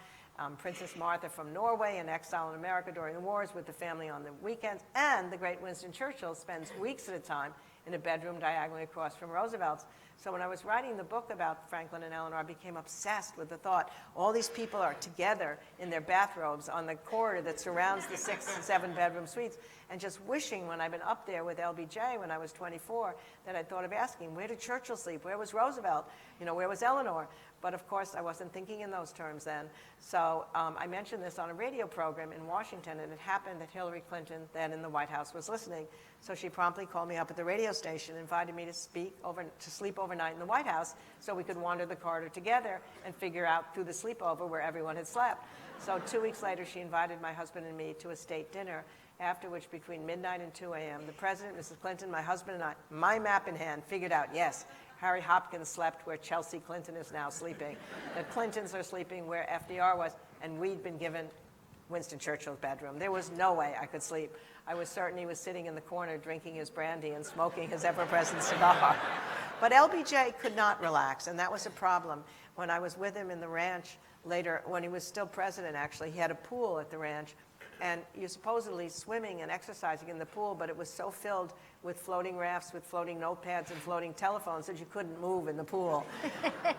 Princess Martha from Norway, in exile in America during the wars with the family on the weekends. And the great Winston Churchill spends weeks at a time in a bedroom diagonally across from Roosevelt's. So when I was writing the book about Franklin and Eleanor, I became obsessed with the thought, all these people are together in their bathrobes on the corridor that surrounds the 6 and 7 bedroom suites, and just wishing when I've been up there with LBJ when I was 24 that I'd thought of asking, where did Churchill sleep? Where was Roosevelt? Where was Eleanor? But of course, I wasn't thinking in those terms then. So I mentioned this on a radio program in Washington, and it happened that Hillary Clinton, then in the White House, was listening. So she promptly called me up at the radio station, invited me to sleep overnight in the White House so we could wander the corridor together and figure out through the sleepover where everyone had slept. So 2 weeks later, she invited my husband and me to a state dinner, after which between midnight and 2 a.m., the president, Mrs. Clinton, my husband, and I, my map in hand, figured out, yes, Harry Hopkins slept where Chelsea Clinton is now sleeping. The Clintons are sleeping where FDR was. and we'd been given Winston Churchill's bedroom. There was no way I could sleep. I was certain he was sitting in the corner drinking his brandy and smoking his ever-present cigar. But LBJ could not relax, and that was a problem. When I was with him in the ranch later, when he was still president, actually, he had a pool at the ranch, and you're supposedly swimming and exercising in the pool, but it was so filled with floating rafts, with floating notepads and floating telephones that you couldn't move in the pool.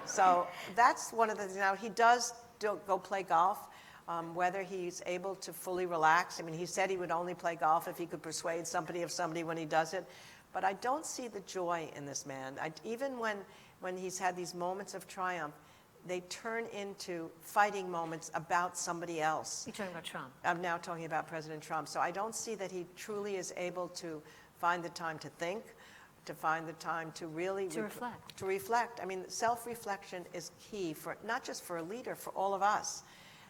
So that's one of the things. Now, he does go play golf. Whether he's able to fully relax. I mean, he said he would only play golf if he could persuade somebody of somebody when he does it. But I don't see the joy in this man. Even when he's had these moments of triumph, they turn into fighting moments about somebody else. You're talking about Trump. I'm now talking about President Trump. So I don't see that he truly is able to find the time to think, to find the time to really reflect. To reflect. I mean, self-reflection is key for not just for a leader, for all of us.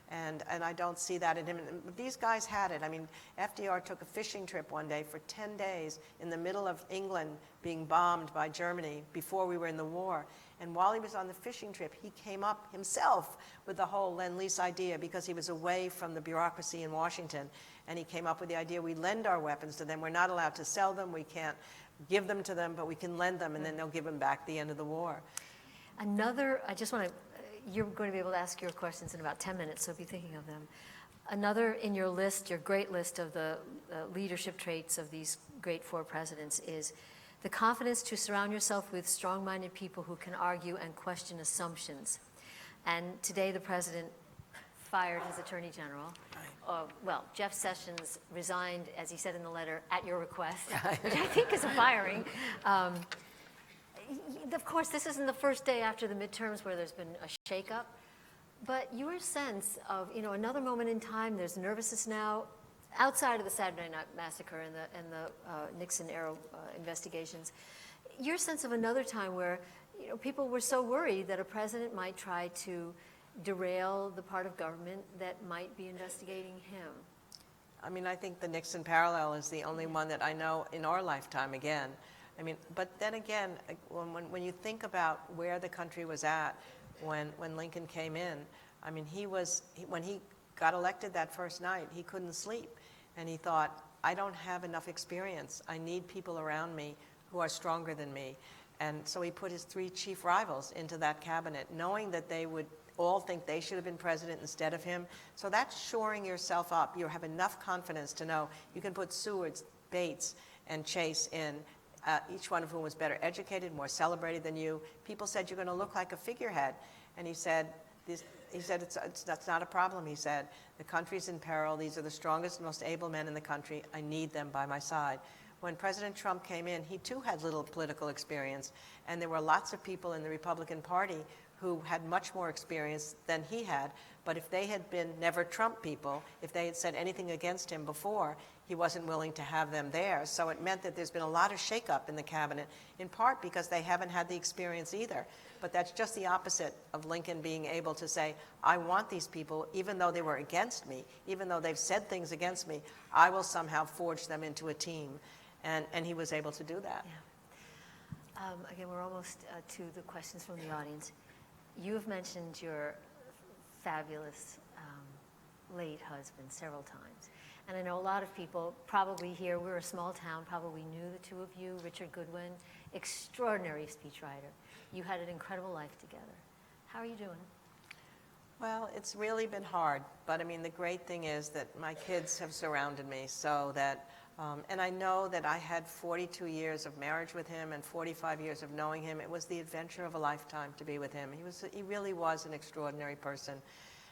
And I don't see that in him. And these guys had it. I mean, FDR took a fishing trip one day for 10 days in the middle of England being bombed by Germany before we were in the war. And while he was on the fishing trip, he came up himself with the whole Lend-Lease idea because he was away from the bureaucracy in Washington. And he came up with the idea we lend our weapons to them. We're not allowed to sell them. We can't give them to them, but we can lend them, and then they'll give them back at the end of the war. I just want to, you're going to be able to ask your questions in about 10 minutes, so be thinking of them. Another in your list, your great list of the leadership traits of these great four presidents is the confidence to surround yourself with strong-minded people who can argue and question assumptions. And today the president fired his attorney general. Well, Jeff Sessions resigned, as he said in the letter, at your request, which I think is a firing. Of course, this isn't the first day after the midterms where there's been a shakeup, but your sense of, another moment in time, there's nervousness now, outside of the Saturday Night Massacre and the Nixon-era investigations, your sense of another time where, people were so worried that a president might try to derail the part of government that might be investigating him. I mean, I think the Nixon parallel is the only one that I know in our lifetime again. I mean, but then again, when you think about where the country was at when Lincoln came in, I mean, when he got elected that first night, he couldn't sleep. And he thought, I don't have enough experience. I need people around me who are stronger than me. And so he put his three chief rivals into that cabinet, knowing that they would all think they should have been president instead of him. So that's shoring yourself up. You have enough confidence to know you can put Seward, Bates, and Chase in, each one of whom was better educated, more celebrated than you. People said, you're going to look like a figurehead. And he said, that's not a problem, he said. The country's in peril. These are the strongest, most able men in the country. I need them by my side. When President Trump came in, he too had little political experience. And there were lots of people in the Republican Party who had much more experience than he had. But if they had been never Trump people, if they had said anything against him before, he wasn't willing to have them there. So it meant that there's been a lot of shakeup in the cabinet, in part because they haven't had the experience either. But that's just the opposite of Lincoln being able to say, I want these people, even though they were against me, even though they've said things against me, I will somehow forge them into a team. And he was able to do that. Yeah. Again, we're almost to the questions from the audience. You have mentioned your fabulous late husband several times. And I know a lot of people probably here, we're a small town, probably knew the two of you. Richard Goodwin, extraordinary speechwriter. You had an incredible life together. How are you doing? Well, it's really been hard. But I mean, the great thing is that my kids have surrounded me so that, and I know that I had 42 years of marriage with him and 45 years of knowing him. It was the adventure of a lifetime to be with him. He really was an extraordinary person.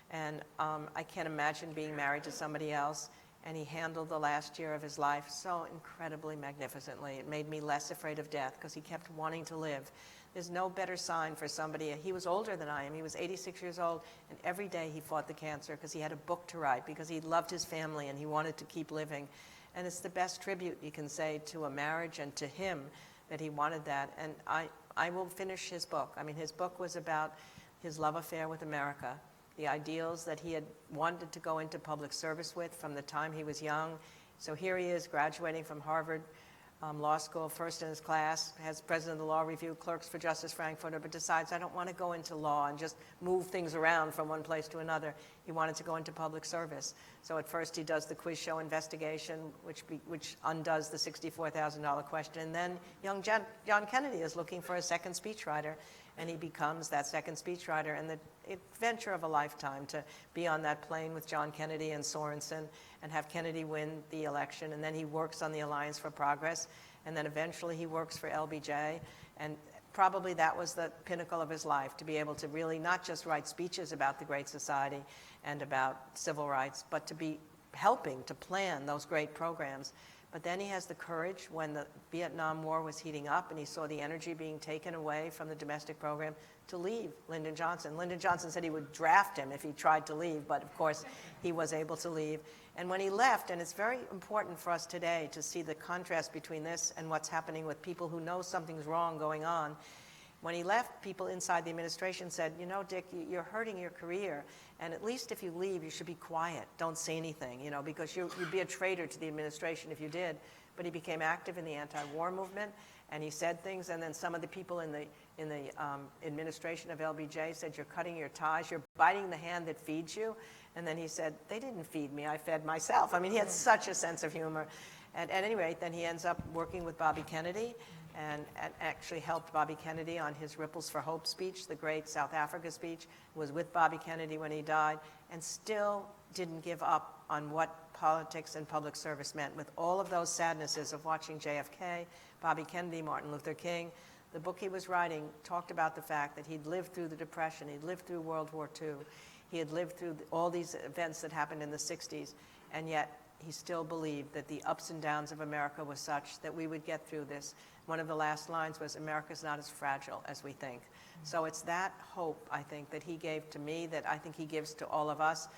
And I can't imagine being married to somebody else. And he handled the last year of his life so incredibly magnificently. It made me less afraid of death because he kept wanting to live. There's no better sign for somebody. He was older than I am. He was 86 years old, and every day he fought the cancer because he had a book to write, because he loved his family and he wanted to keep living. And it's the best tribute you can say to a marriage and to him that he wanted that. And I will finish his book. I mean, his book was about his love affair with America, the ideals that he had wanted to go into public service with from the time he was young. So here he is graduating from Harvard, law school, first in his class, has president of the law review, clerks for Justice Frankfurter, but decides, I don't want to go into law and just move things around from one place to another. He wanted to go into public service. So at first he does the quiz show investigation, which undoes the $64,000 question. And then young John Kennedy is looking for a second speechwriter, and he becomes that second speechwriter. And the adventure of a lifetime to be on that plane with John Kennedy and Sorensen and have Kennedy win the election. And then he works on the Alliance for Progress. And then eventually he works for LBJ. And probably that was the pinnacle of his life, to be able to really not just write speeches about the Great Society and about civil rights, but to be helping to plan those great programs. But then he has the courage when the Vietnam War was heating up and he saw the energy being taken away from the domestic program to leave Lyndon Johnson. Lyndon Johnson said he would draft him if he tried to leave, but of course he was able to leave. And when he left, and it's very important for us today to see the contrast between this and what's happening with people who know something's wrong going on. When he left, people inside the administration said, you know, Dick, you're hurting your career, and at least if you leave, you should be quiet. Don't say anything, you know, because you'd be a traitor to the administration if you did. But he became active in the anti-war movement, and he said things, and then some of the people in the administration of LBJ said, you're cutting your ties, you're biting the hand that feeds you. And then he said, they didn't feed me, I fed myself. I mean, he had such a sense of humor. And at any rate, then he ends up working with Bobby Kennedy, and actually helped Bobby Kennedy on his Ripples for Hope speech, the great South Africa speech, was with Bobby Kennedy when he died, and still didn't give up on what politics and public service meant. With all of those sadnesses of watching JFK, Bobby Kennedy, Martin Luther King, the book he was writing talked about the fact that he'd lived through the Depression, he'd lived through World War II, he had lived through all these events that happened in the 60s, and yet he still believed that the ups and downs of America was such that we would get through this. One of the last lines was, America's not as fragile as we think. So it's that hope, I think, that he gave to me, that I think he gives to all of us.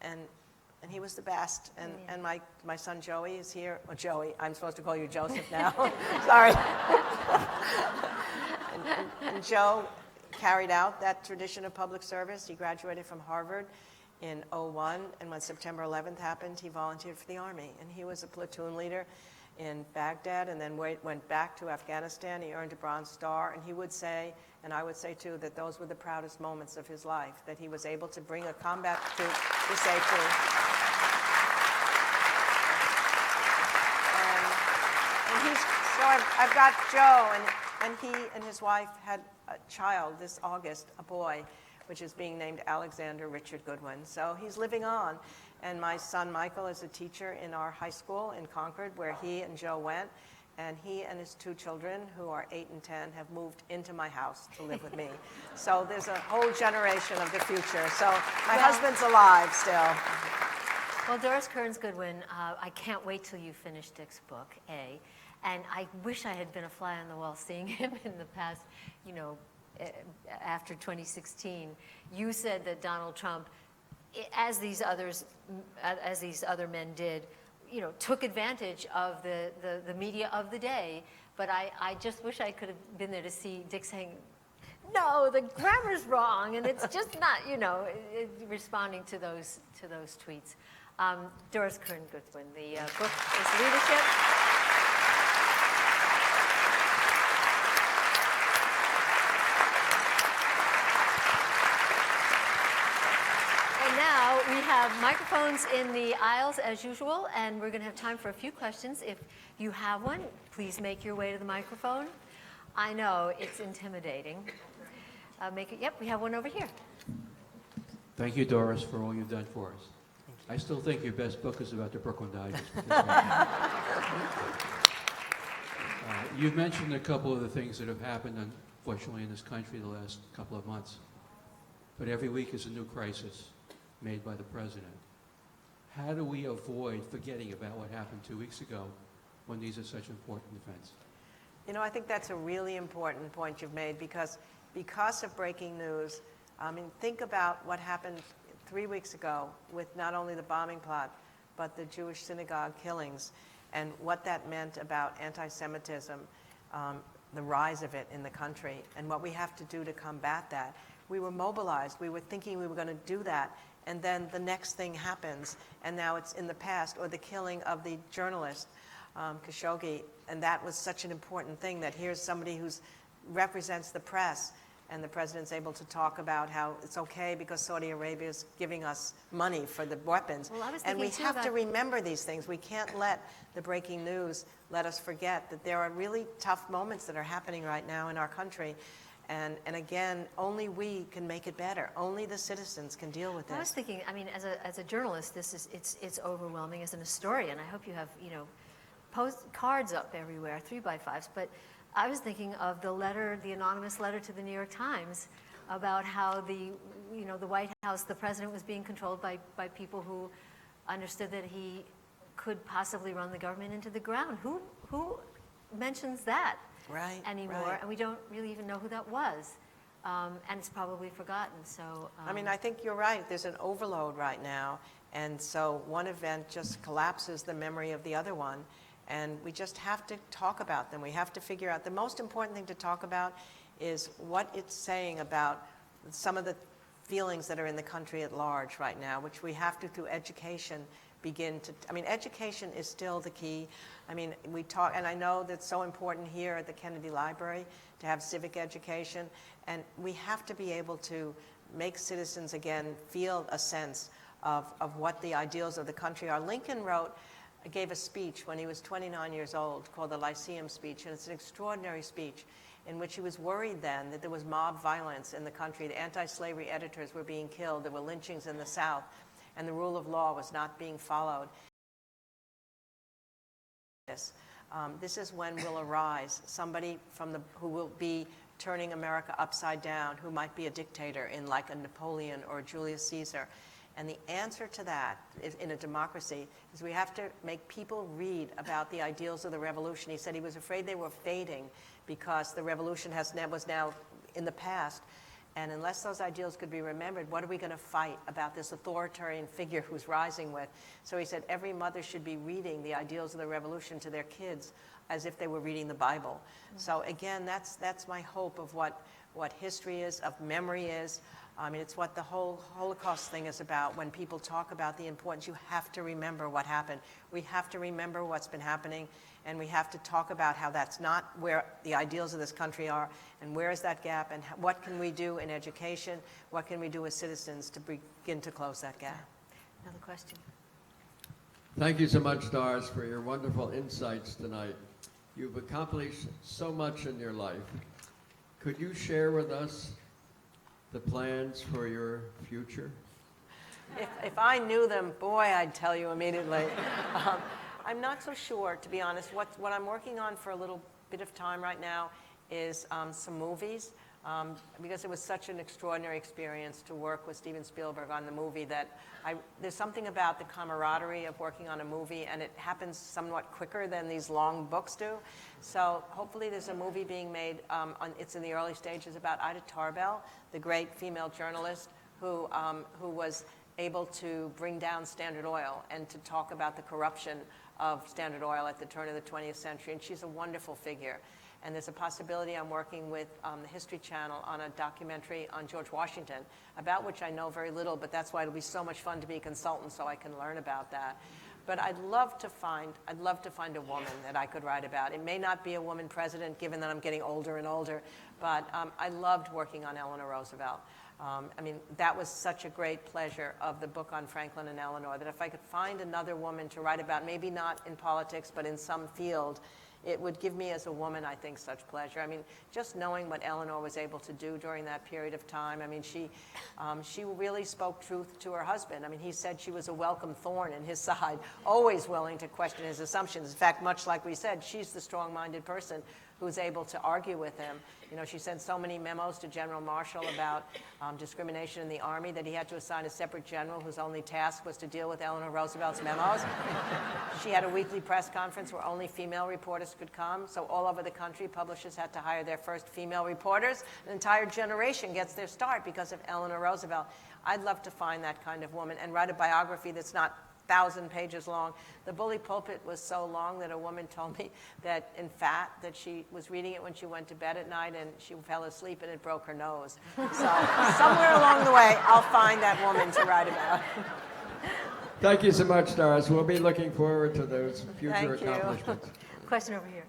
And he was the best. And my son Joey is here. Oh, Joey, I'm supposed to call you Joseph now. Sorry. and Joe carried out that tradition of public service. He graduated from Harvard in '01, and when September 11th happened, he volunteered for the Army. And he was a platoon leader in Baghdad, and then went back to Afghanistan. He earned a Bronze Star, and he would say, and I would say too, that those were the proudest moments of his life, that he was able to bring a combat troop to safety. So I've got Joe, and he and his wife had a child this August, a boy, which is being named Alexander Richard Goodwin. So he's living on. And my son Michael is a teacher in our high school in Concord, where he and Joe went. And he and his two children, who are 8 and 10, have moved into my house to live with me. So there's a whole generation of the future. So my husband's alive still. Well, Doris Kearns Goodwin, I can't wait till you finish Dick's book, A. And I wish I had been a fly on the wall seeing him in the past, you know, after 2016. You said that Donald Trump, as these other men did, you know, took advantage of the media of the day. But I just wish I could have been there to see Dick saying, no, the grammar's wrong, and it's just not, you know, responding to those tweets. Doris Kearns Goodwin, the book is Leadership. Now we have microphones in the aisles as usual, and we're going to have time for a few questions. If you have one, please make your way to the microphone. I know it's intimidating. Yep, we have one over here. Thank you, Doris, for all you've done for us. I still think your best book is about the Brooklyn Dodgers. You've mentioned a couple of the things that have happened, unfortunately, in this country the last couple of months. But every week is a new crisis made by the president. How do we avoid forgetting about what happened 2 weeks ago when these are such important events? You know, I think that's a really important point you've made, because of breaking news, I mean, think about what happened 3 weeks ago with not only the bombing plot, but the Jewish synagogue killings, and what that meant about anti-Semitism, the rise of it in the country, and what we have to do to combat that. We were mobilized. We were thinking we were going to do that, and then the next thing happens, and now it's in the past, or the killing of the journalist. Khashoggi, and that was such an important thing, that here's somebody who represents the press, and the president's able to talk about how it's okay because Saudi Arabia is giving us money for the weapons. Well, I was and we thinking, too, have to about- remember these things. We can't let the breaking news let us forget that there are really tough moments that are happening right now in our country. And again, only we can make it better. Only the citizens can deal with this. I was thinking, I mean, as a journalist, it's overwhelming. As an historian, I hope you have, cards up everywhere, 3x5s. But I was thinking of the anonymous letter to the New York Times about how the White House, the president was being controlled by people who understood that he could possibly run the government into the ground. Who mentions that anymore? Right. And we don't really even know who that was. And it's probably forgotten. So I mean, I think you're right. There's an overload right now. And so one event just collapses the memory of the other one. And we just have to talk about them. We have to figure out. The most important thing to talk about is what it's saying about some of the feelings that are in the country at large right now, which we have to, through education, begin to, I mean, education is still the key. I mean, we talk, and I know that's so important here at the Kennedy Library to have civic education, and we have to be able to make citizens, again, feel a sense of what the ideals of the country are. Lincoln gave a speech when he was 29 years old called the Lyceum Speech, and it's an extraordinary speech in which he was worried then that there was mob violence in the country. The anti-slavery editors were being killed. There were lynchings in the South, and the rule of law was not being followed. This is when will arise somebody who will be turning America upside down, who might be a dictator in like a Napoleon or Julius Caesar. And the answer to that in a democracy is we have to make people read about the ideals of the revolution. He said he was afraid they were fading because the revolution was now in the past. And unless those ideals could be remembered, what are we going to fight about this authoritarian figure who's rising with? So he said every mother should be reading the ideals of the revolution to their kids as if they were reading the Bible. So again, that's my hope of what history is, of memory is. I mean, it's what the whole Holocaust thing is about. When people talk about the importance, you have to remember what happened. We have to remember what's been happening, and we have to talk about how that's not where the ideals of this country are, and where is that gap, and what can we do in education, what can we do as citizens to begin to close that gap. another question. Thank you so much, Doris, for your wonderful insights tonight. You've accomplished so much in your life. Could you share with us the plans for your future? If I knew them, boy, I'd tell you immediately. I'm not so sure, to be honest. What I'm working on for a little bit of time right now is some movies, because it was such an extraordinary experience to work with Steven Spielberg on the movie that there's something about the camaraderie of working on a movie, and it happens somewhat quicker than these long books do. So hopefully there's a movie being made, it's in the early stages, about Ida Tarbell, the great female journalist who was able to bring down Standard Oil and to talk about the corruption of Standard Oil at the turn of the 20th century. And she's a wonderful figure. And there's a possibility I'm working with the History Channel on a documentary on George Washington, about which I know very little, but that's why it'll be so much fun to be a consultant so I can learn about that. But I'd love to find a woman that I could write about. It may not be a woman president, given that I'm getting older and older, but I loved working on Eleanor Roosevelt. I mean, that was such a great pleasure of the book on Franklin and Eleanor, that if I could find another woman to write about, maybe not in politics, but in some field, it would give me as a woman, I think, such pleasure. I mean, just knowing what Eleanor was able to do during that period of time. I mean, she really spoke truth to her husband. I mean, he said she was a welcome thorn in his side, always willing to question his assumptions. In fact, much like we said, she's the strong-minded person who's able to argue with him. You know, she sent so many memos to General Marshall about discrimination in the Army that he had to assign a separate general whose only task was to deal with Eleanor Roosevelt's memos. She had a weekly press conference where only female reporters could come. So all over the country, publishers had to hire their first female reporters. An entire generation gets their start because of Eleanor Roosevelt. I'd love to find that kind of woman and write a biography that's not 1,000 pages long. The Bully Pulpit was so long that a woman told me that, in fact, that she was reading it when she went to bed at night and she fell asleep and it broke her nose. So somewhere along the way, I'll find that woman to write about. Thank you so much, Doris. We'll be looking forward to those future Thank you. accomplishments. Question over here.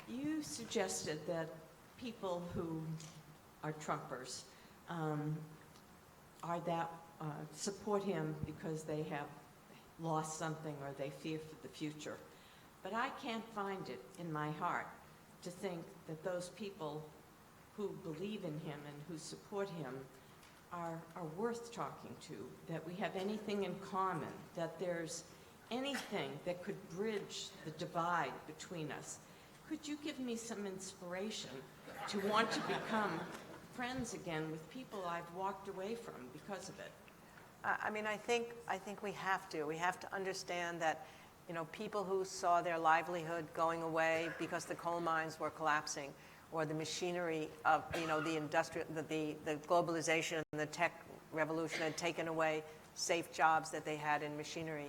You suggested that people who are Trumpers support him because they have lost something or they fear for the future. But I can't find it in my heart to think that those people who believe in him and who support him are worth talking to, that we have anything in common, that there's anything that could bridge the divide between us. Could you give me some inspiration to want to become friends again with people I've walked away from because of it? I mean, I think we have to. We have to understand that, you know, people who saw their livelihood going away because the coal mines were collapsing, or the machinery of, you know, the globalization and the tech revolution had taken away safe jobs that they had in machinery.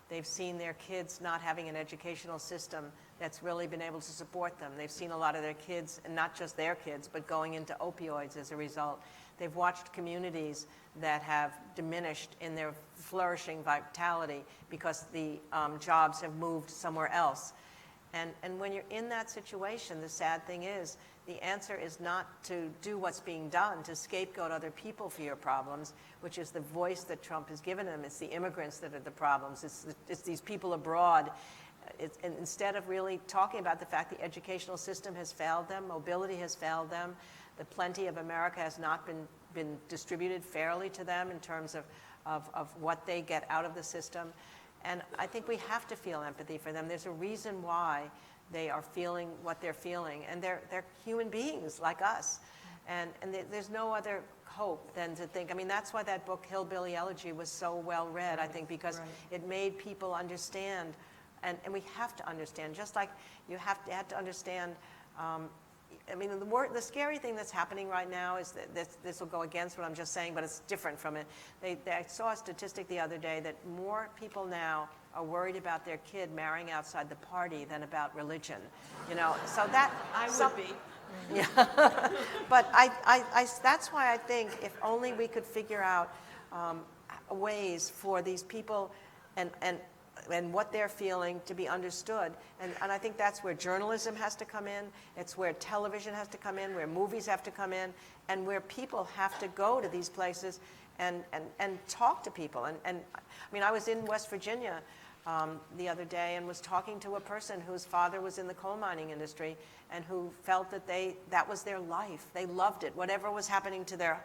They've seen their kids not having an educational system that's really been able to support them. They've seen a lot of their kids, and not just their kids, but going into opioids as a result. They've watched communities that have diminished in their flourishing vitality because the jobs have moved somewhere else. And when you're in that situation, the sad thing is, the answer is not to do what's being done, to scapegoat other people for your problems, which is the voice that Trump has given them. It's the immigrants that are the problems. It's these people abroad. And instead of really talking about the fact the educational system has failed them, mobility has failed them, the plenty of America has not been distributed fairly to them in terms of what they get out of the system. And I think we have to feel empathy for them. There's a reason why they are feeling what they're feeling. And they're human beings like us. And there's no other hope than to think, I mean, that's why that book, Hillbilly Elegy, was so well read, I think, because it made people understand. And we have to understand, just like you have to understand. I mean, the scary thing that's happening right now is that this will go against what I'm just saying, but it's different from it. I saw a statistic the other day that more people now are worried about their kid marrying outside the party than about religion. You know, so that I would be. Yeah, but that's why I think if only we could figure out ways for these people and what they're feeling to be understood. And I think that's where journalism has to come in. It's where television has to come in, where movies have to come in, and where people have to go to these places and talk to people. And I mean, I was in West Virginia the other day and was talking to a person whose father was in the coal mining industry and who felt that that was their life. They loved it. Whatever was happening to their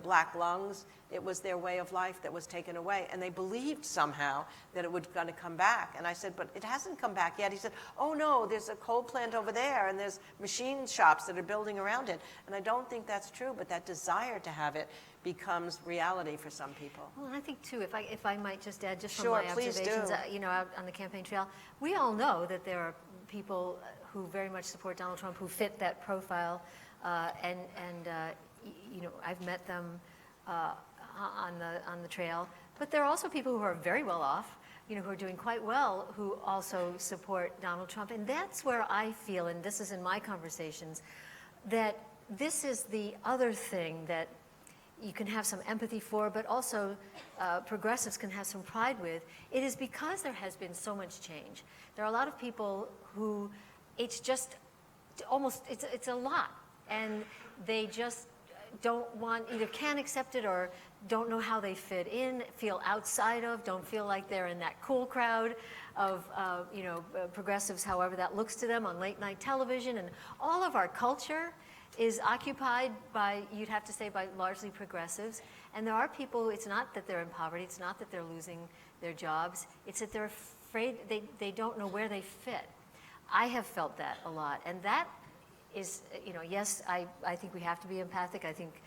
black lungs, it was their way of life that was taken away. And they believed somehow that it was going to come back. And I said, but it hasn't come back yet. He said, oh no, there's a coal plant over there and there's machine shops that are building around it. And I don't think that's true, but that desire to have it becomes reality for some people. Well, I think too, if I might just add, just from Sure, my please observations, do. you know, out on the campaign trail, we all know that there are people who very much support Donald Trump who fit that profile, you know, I've met them on the trail, but there are also people who are very well off, you know, who are doing quite well, who also support Donald Trump. And that's where I feel, and this is in my conversations, that this is the other thing that you can have some empathy for, but also progressives can have some pride with. It is because there has been so much change. There are a lot of people who it's just almost, it's a lot, and they just don't want, either can't accept it or don't know how they fit in, feel outside of, don't feel like they're in that cool crowd of you know, progressives, however that looks to them on late night television. And all of our culture is occupied by, you'd have to say, by largely progressives. And there are people, it's not that they're in poverty, it's not that they're losing their jobs, it's that they're afraid, they don't know where they fit. I have felt that a lot. And that is, you know, yes, I think we have to be empathic. I think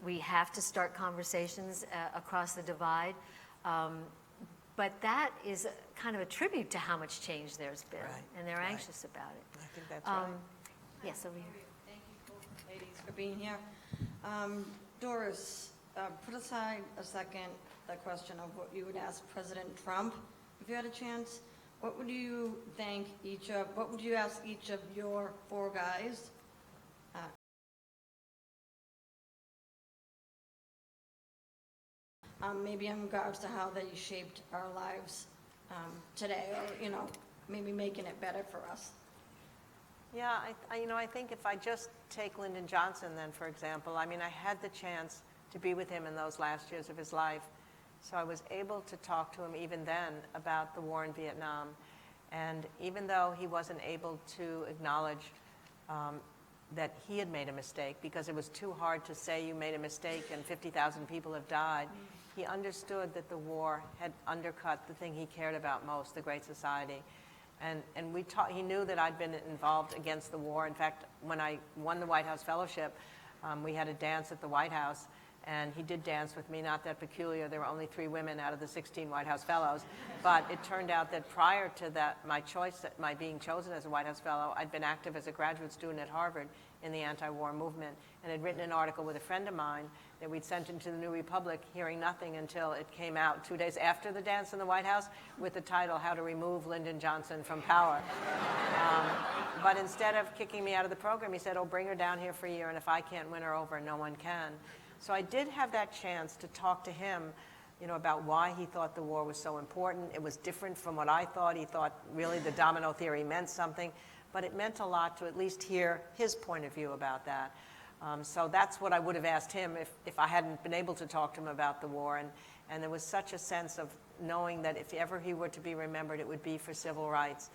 we have to start conversations across the divide. But that is kind of a tribute to how much change there's been. Right, And they're right. anxious about it. I think that's right. Yes, over here. Thank you, both ladies, for being here. Doris, put aside a second the question of what you would ask President Trump if you had a chance. What would you what would you ask each of your four guys? maybe in regards to how they shaped our lives today, or, maybe making it better for us. Yeah, I think if I just take Lyndon Johnson then, for example, I had the chance to be with him in those last years of his life. So I was able to talk to him even then about the war in Vietnam. And even though he wasn't able to acknowledge that he had made a mistake, because it was too hard to say you made a mistake and 50,000 people have died, he understood that the war had undercut the thing he cared about most, the Great Society. And he knew that I'd been involved against the war. In fact, when I won the White House Fellowship, we had a dance at the White House, and he did dance with me, not that peculiar. There were only 3 women out of the 16 White House Fellows. But it turned out that prior to that, my being chosen as a White House Fellow, I'd been active as a graduate student at Harvard in the anti-war movement, and had written an article with a friend of mine that we'd sent into the New Republic, hearing nothing until it came out 2 days after the dance in the White House, with the title, How to Remove Lyndon Johnson from Power. But instead of kicking me out of the program, he said, oh, bring her down here for a year, and if I can't win her over, no one can. So I did have that chance to talk to him, about why he thought the war was so important. It was different from what I thought. He thought really the domino theory meant something, but it meant a lot to at least hear his point of view about that. So that's what I would have asked him if I hadn't been able to talk to him about the war. And there was such a sense of knowing that if ever he were to be remembered, it would be for civil rights.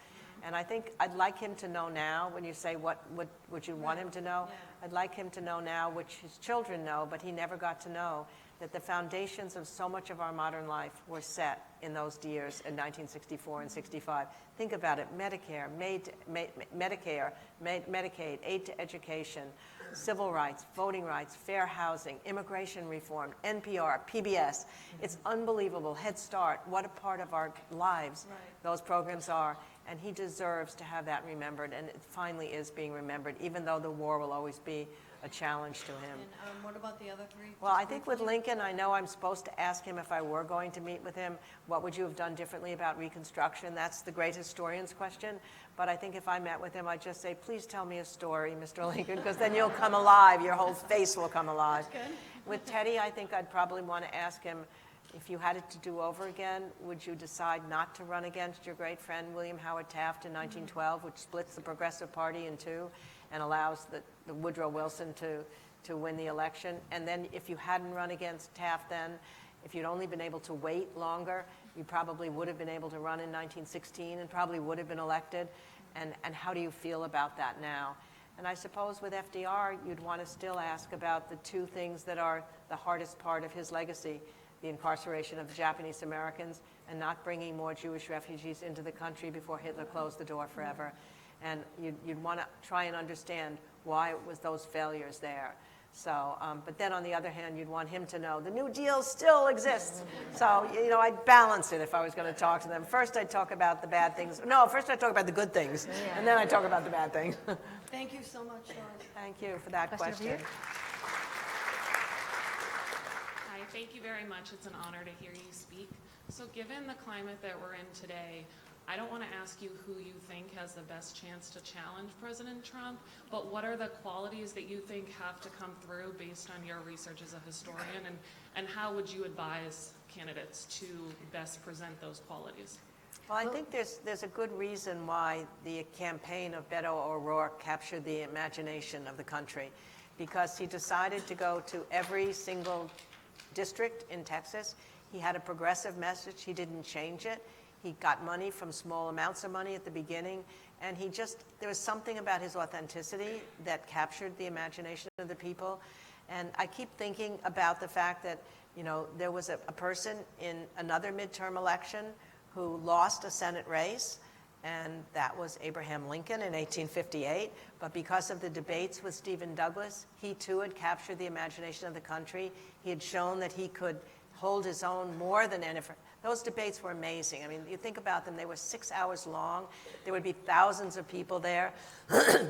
And I think I'd like him to know now, when you say what would you want him to know, I'd like him to know now, which his children know, but he never got to know, that the foundations of so much of our modern life were set in those years in 1964 and 65. Think about it: Medicare, Medicare, Medicaid, aid to education, civil rights, voting rights, fair housing, immigration reform, NPR, PBS. It's unbelievable. Head Start, what a part of our lives those programs are. And he deserves to have that remembered, and it finally is being remembered, even though the war will always be a challenge to him. And what about the other 3? Well, I think with Lincoln, I know I'm supposed to ask him, if I were going to meet with him, what would you have done differently about Reconstruction? That's the great historian's question. But I think if I met with him, I'd just say, please tell me a story, Mr. Lincoln, because then you'll come alive. Your whole face will come alive. With Teddy, I think I'd probably want to ask him, if you had it to do over again, would you decide not to run against your great friend William Howard Taft in 1912, which splits the Progressive Party in 2 and allows the Woodrow Wilson to win the election? And then if you hadn't run against Taft then, if you'd only been able to wait longer, you probably would have been able to run in 1916 and probably would have been elected. And how do you feel about that now? And I suppose with FDR, you'd want to still ask about the 2 things that are the hardest part of his legacy: the incarceration of the Japanese Americans and not bringing more Jewish refugees into the country before Hitler closed the door forever. And you'd want to try and understand why it was those failures there. So, but then on the other hand, you'd want him to know the New Deal still exists. So, I'd balance it if I was going to talk to them. First, I'd talk about the bad things. No, first I'd talk about the good things, and then I'd talk about the bad things. Thank you so much, Doris. Thank you for that question. Hi, thank you very much. It's an honor to hear you speak. So given the climate that we're in today, I don't want to ask you who you think has the best chance to challenge President Trump, but what are the qualities that you think have to come through based on your research as a historian, and how would you advise candidates to best present those qualities? Well, I think there's a good reason why the campaign of Beto O'Rourke captured the imagination of the country, because he decided to go to every single district in Texas. He had a progressive message. He didn't change it. He got money from small amounts of money at the beginning, and there was something about his authenticity that captured the imagination of the people. And I keep thinking about the fact that, there was a person in another midterm election who lost a Senate race, and that was Abraham Lincoln in 1858. But because of the debates with Stephen Douglas, he too had captured the imagination of the country. He had shown that he could hold his own more than anyone. Those debates were amazing. I mean, you think about them, they were 6 hours long. There would be thousands of people there.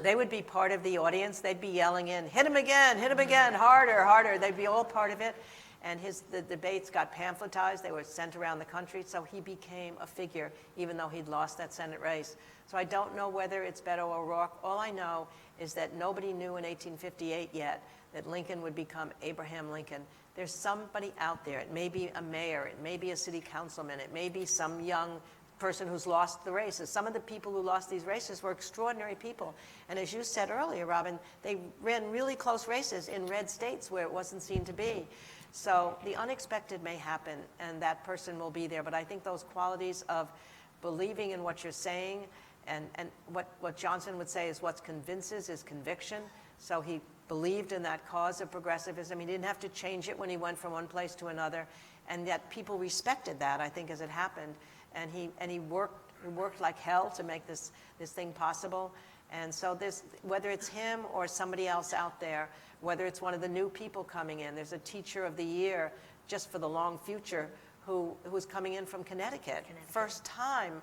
They would be part of the audience. They'd be yelling in, hit him again, harder, harder. They'd be all part of it. And the debates got pamphletized. They were sent around the country. So he became a figure, even though he'd lost that Senate race. So I don't know whether it's Beto O'Rourke. All I know is that nobody knew in 1858 yet that Lincoln would become Abraham Lincoln. There's somebody out there. It may be a mayor. It may be a city councilman. It may be some young person who's lost the races. Some of the people who lost these races were extraordinary people. And as you said earlier, Robin, they ran really close races in red states where it wasn't seen to be. So the unexpected may happen, and that person will be there. But I think those qualities of believing in what you're saying, and what Johnson would say is what convinces is conviction. So he believed in that cause of progressivism. He didn't have to change it when he went from one place to another. And yet people respected that, I think, as it happened. And he worked like hell to make this thing possible. And so there's, whether it's him or somebody else out there, whether it's one of the new people coming in, there's a teacher of the year just for the long future who's coming in from Connecticut. First time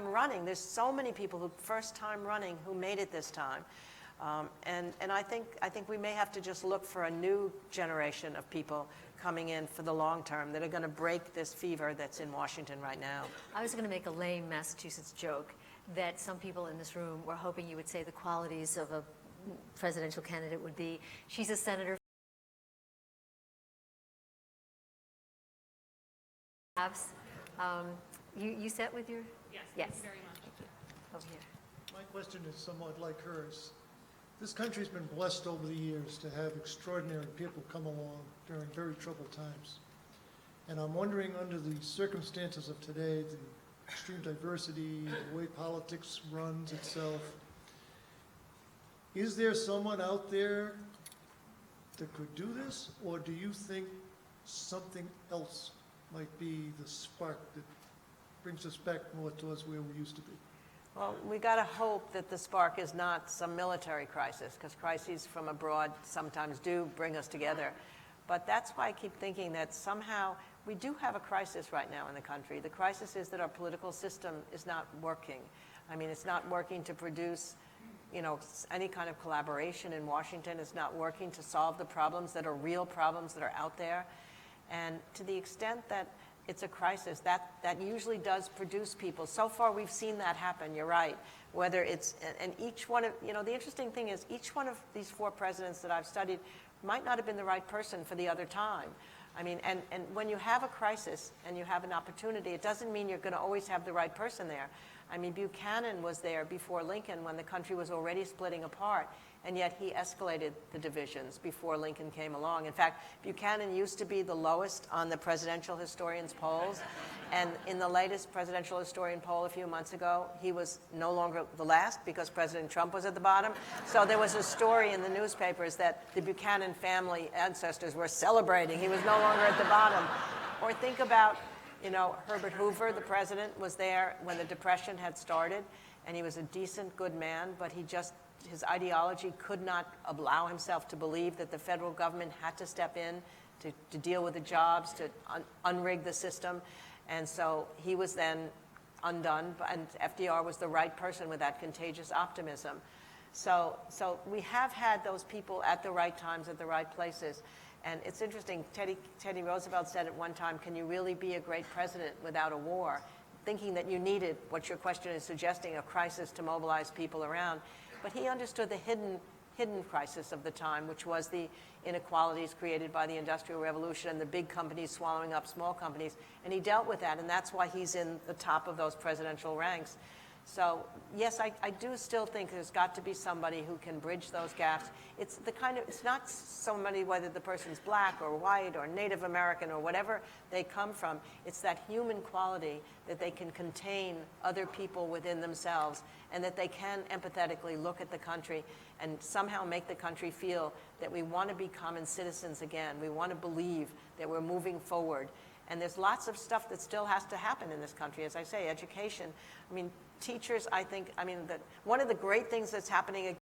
running. There's so many people who first time running who made it this time. And I think we may have to just look for a new generation of people coming in for the long term that are going to break this fever that's in Washington right now. I was going to make a lame Massachusetts joke that some people in this room were hoping you would say the qualities of a presidential candidate would be, she's a senator. You set with your? Yes, Yes. thank you very much. Thank you. Over here. My question is somewhat like hers. This country's been blessed over the years to have extraordinary people come along during very troubled times. And I'm wondering, under the circumstances of today, the extreme diversity, the way politics runs itself, is there someone out there that could do this? Or do you think something else might be the spark that brings us back more towards where we used to be? Well, we got to hope that the spark is not some military crisis, because crises from abroad sometimes do bring us together. But that's why I keep thinking that somehow we do have a crisis right now in the country. The crisis is that our political system is not working. I mean, it's not working to produce, any kind of collaboration in Washington. It's not working to solve the problems that are real problems that are out there. And to the extent that it's a crisis, that usually does produce people. So far, we've seen that happen, you're right. Whether it's, and each one of, the interesting thing is each one of these 4 presidents that I've studied might not have been the right person for the other time. I mean, and when you have a crisis and you have an opportunity, it doesn't mean you're going to always have the right person there. I mean, Buchanan was there before Lincoln when the country was already splitting apart, and yet he escalated the divisions before Lincoln came along. In fact, Buchanan used to be the lowest on the presidential historians' polls, and in the latest presidential historian poll a few months ago, he was no longer the last because President Trump was at the bottom. So there was a story in the newspapers that the Buchanan family ancestors were celebrating. He was no longer at the bottom. Or think about, Herbert Hoover, the president, was there when the Depression had started, and he was a decent, good man, but his ideology could not allow himself to believe that the federal government had to step in to deal with the jobs, to unrig the system. And so he was then undone, and FDR was the right person with that contagious optimism. So we have had those people at the right times, at the right places. And it's interesting, Teddy Roosevelt said at one time, can you really be a great president without a war? Thinking that you needed, what your question is suggesting, a crisis to mobilize people around. But he understood the hidden crisis of the time, which was the inequalities created by the Industrial Revolution and the big companies swallowing up small companies. And he dealt with that, and that's why he's in the top of those presidential ranks. So yes, I do still think there's got to be somebody who can bridge those gaps. It's not somebody, whether the person's black or white or Native American or whatever they come from. It's that human quality that they can contain other people within themselves, and that they can empathetically look at the country and somehow make the country feel that we want to be common citizens again. We want to believe that we're moving forward. And there's lots of stuff that still has to happen in this country. As I say, education. I mean, teachers, one of the great things that's happening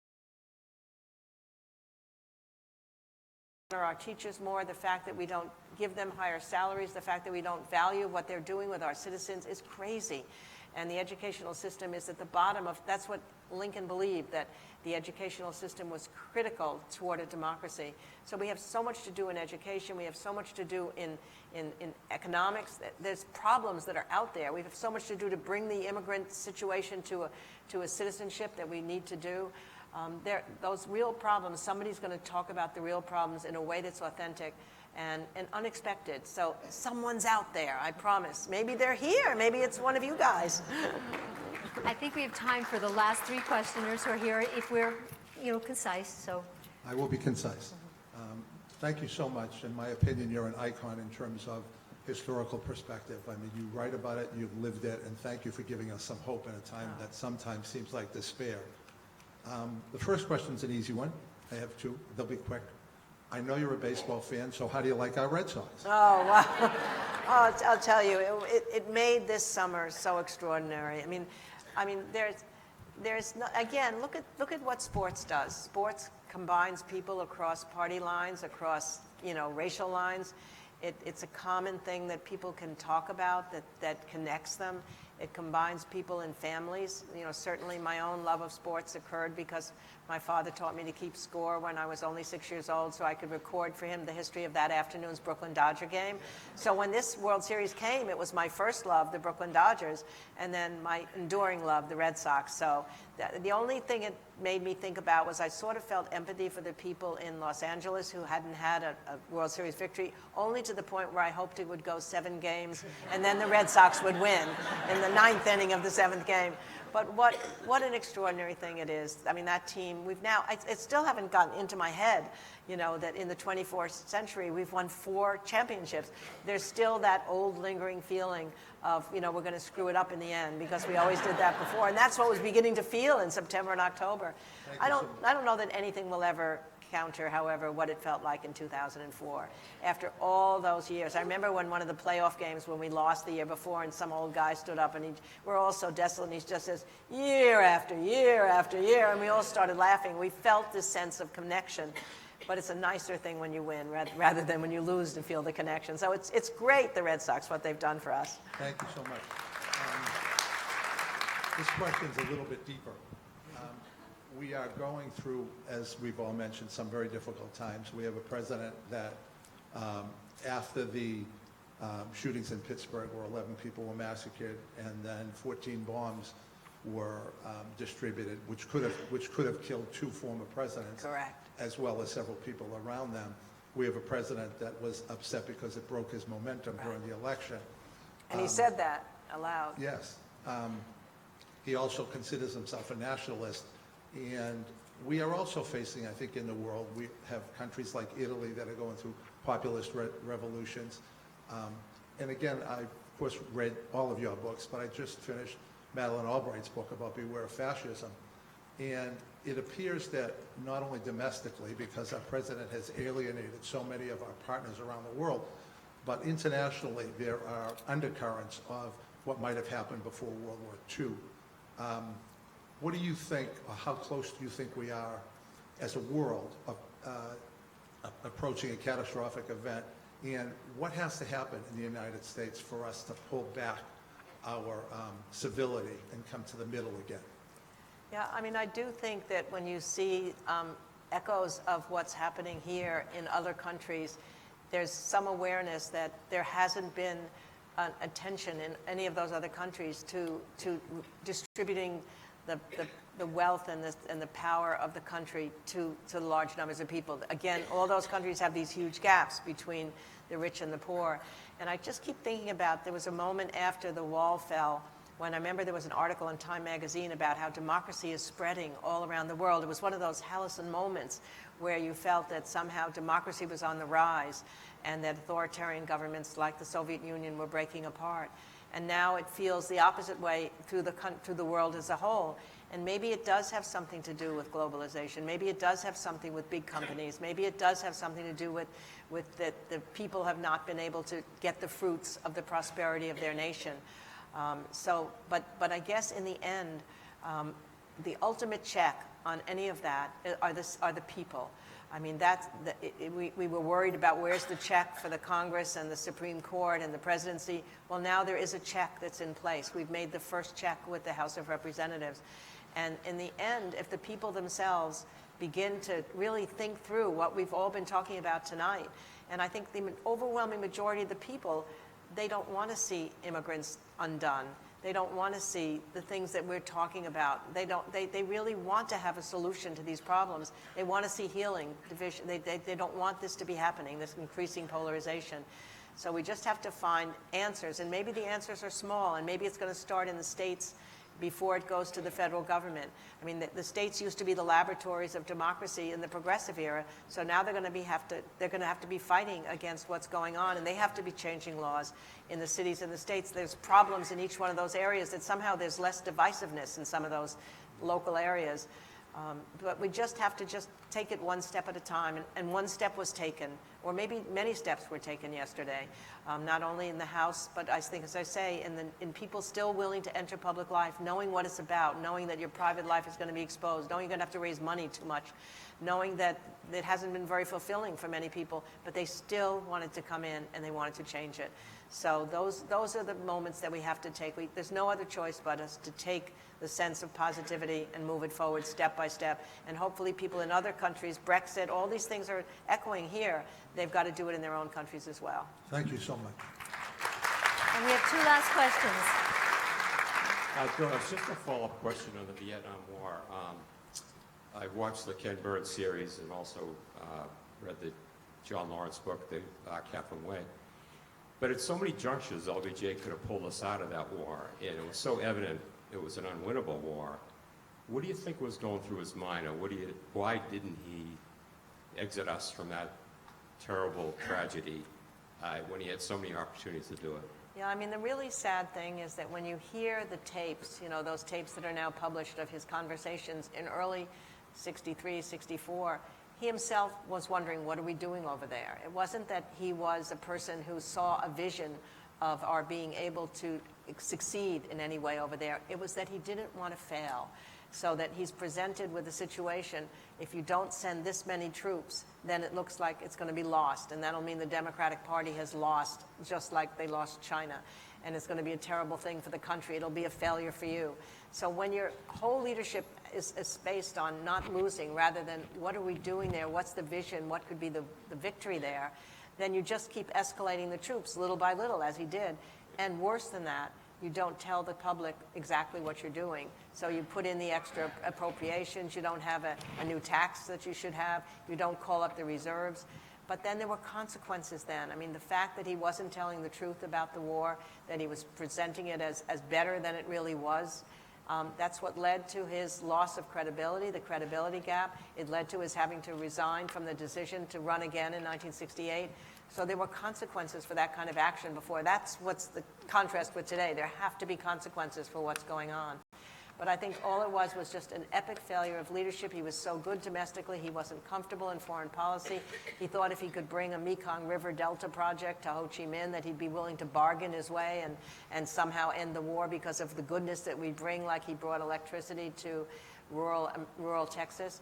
are our teachers more. The fact that we don't give them higher salaries, the fact that we don't value what they're doing with our citizens is crazy. And the educational system is at the bottom of, that's what Lincoln believed, that the educational system was critical toward a democracy. So we have so much to do in education. We have so much to do in economics. There's problems that are out there. We have so much to do to bring the immigrant situation to a citizenship that we need to do. Those real problems, somebody's going to talk about the real problems in a way that's authentic and unexpected. So someone's out there, I promise. Maybe they're here. Maybe it's one of you guys. I think we have time for the last three questioners who are here, if we're, concise. So I will be concise. Thank you so much. In my opinion, you're an icon in terms of historical perspective. I mean, you write about it, you've lived it, and thank you for giving us some hope in a time that sometimes seems like despair. The first question's an easy one. I have two. They'll be quick. I know you're a baseball fan, so how do you like our Red Sox? Oh, wow. Oh, I'll tell you, it made this summer so extraordinary. I mean, there's no, again, look at what sports does. Sports combines people across party lines, across, racial lines. It's a common thing that people can talk about that connects them. It combines people and families. Certainly my own love of sports occurred because my father taught me to keep score when I was only 6 years old, so I could record for him the history of that afternoon's Brooklyn Dodger game. So when this World Series came, it was my first love, the Brooklyn Dodgers, and then my enduring love, the Red Sox. So the only thing it made me think about was I sort of felt empathy for the people in Los Angeles who hadn't had a World Series victory, only to the point where I hoped it would go 7 games and then the Red Sox would win in the 9th inning of the 7th game. But what an extraordinary thing it is. I mean, that team, it still haven't gotten into my head, that in the 24th century we've won 4 championships. There's still that old lingering feeling of, we're going to screw it up in the end because we always did that before. And that's what was beginning to feel in September and October. I don't know that anything will ever counter, however, what it felt like in 2004. After all those years, I remember when one of the playoff games when we lost the year before and some old guy stood up and we're all so desolate and he just says, year after year after year, and we all started laughing. We felt this sense of connection, but it's a nicer thing when you win rather than when you lose to feel the connection. So it's great, the Red Sox, what they've done for us. Thank you so much. This question's a little bit deeper. We are going through, as we've all mentioned, some very difficult times. We have a president that, after the shootings in Pittsburgh, where 11 people were massacred, and then 14 bombs were distributed, which could have killed 2 former presidents, Correct. as well as several people around them. We have a president that was upset because it broke his momentum during the election. And he said that aloud. Yes. He also considers himself a nationalist. And we are also facing, I think, in the world, we have countries like Italy that are going through populist revolutions. And again, I, of course, read all of your books, but I just finished Madeleine Albright's book about Beware of Fascism. And it appears that not only domestically, because our president has alienated so many of our partners around the world, but internationally, there are undercurrents of what might have happened before World War II. What do you think, or how close do you think we are as a world of approaching a catastrophic event? And what has to happen in the United States for us to pull back our civility and come to the middle again? Yeah, I do think that when you see echoes of what's happening here in other countries, there's some awareness that there hasn't been attention in any of those other countries to distributing the wealth and the power of the country to large numbers of people. Again, all those countries have these huge gaps between the rich and the poor. And I just keep thinking about, there was a moment after the wall fell when I remember there was an article in Time magazine about how democracy is spreading all around the world. It was one of those halcyon moments where you felt that somehow democracy was on the rise and that authoritarian governments like the Soviet Union were breaking apart. And now it feels the opposite way through the world as a whole. And maybe it does have something to do with globalization. Maybe it does have something with big companies. Maybe it does have something to do with that the people have not been able to get the fruits of the prosperity of their nation. But I guess in the end, the ultimate check on any of that are the people. I mean, we were worried about where's the check for the Congress and the Supreme Court and the presidency. Well, now there is a check that's in place. We've made the first check with the House of Representatives. And in the end, if the people themselves begin to really think through what we've all been talking about tonight, and I think the overwhelming majority of the people, they don't want to see immigrants undone. They don't want to see the things that we're talking about. They really want to have a solution to these problems. They want to see healing, division. They don't want this to be happening, this increasing polarization. So we just have to find answers, and maybe the answers are small, and maybe it's going to start in the states before it goes to the federal government. I mean, the states used to be the laboratories of democracy in the progressive era, so now they're going to have to be fighting against what's going on, and they have to be changing laws in the cities and the states. There's problems in each one of those areas that somehow there's less divisiveness in some of those local areas. But we just have to just take it one step at a time, and one step was taken, or maybe many steps were taken yesterday, not only in the House, but I think, as I say, in people still willing to enter public life, knowing what it's about, knowing that your private life is going to be exposed, knowing you're going to have to raise money too much, knowing that it hasn't been very fulfilling for many people, but they still wanted to come in and they wanted to change it. So those are the moments that we have to take. There's no other choice but us to take the sense of positivity and move it forward step by step. And hopefully people in other countries, Brexit, all these things are echoing here. They've got to do it in their own countries as well. Thank you so much. And we have two last questions. Doris, just a follow-up question on the Vietnam War. I watched the Ken Burns series and also read the John Lawrence book, The Catherine Way. But at so many junctures, LBJ could have pulled us out of that war, and it was so evident it was an unwinnable war. What do you think was going through his mind, or why didn't he exit us from that terrible tragedy when he had so many opportunities to do it? Yeah, I mean, the really sad thing is that when you hear the tapes, you know, those tapes that are now published of his conversations in early 63, 64, he himself was wondering, what are we doing over there? It wasn't that he was a person who saw a vision of our being able to succeed in any way over there. It was that he didn't want to fail. So that he's presented with a situation, if you don't send this many troops, then it looks like it's going to be lost. And that'll mean the Democratic Party has lost, just like they lost China. And it's going to be a terrible thing for the country. It'll be a failure for you. So when your whole leadership is based on not losing, rather than what are we doing there, what's the vision, what could be the victory there, then you just keep escalating the troops little by little, as he did. And worse than that, you don't tell the public exactly what you're doing. So you put in the extra appropriations, you don't have a new tax that you should have, you don't call up the reserves. But then there were consequences then. I mean, the fact that he wasn't telling the truth about the war, that he was presenting it as better than it really was, that's what led to his loss of credibility, the credibility gap. It led to his having to resign from the decision to run again in 1968. So there were consequences for that kind of action before. That's what's the contrast with today. There have to be consequences for what's going on. But I think all it was just an epic failure of leadership. He was so good domestically. He wasn't comfortable in foreign policy. He thought if he could bring a Mekong River Delta project to Ho Chi Minh, that he'd be willing to bargain his way and somehow end the war because of the goodness that we bring, like he brought electricity to rural Texas.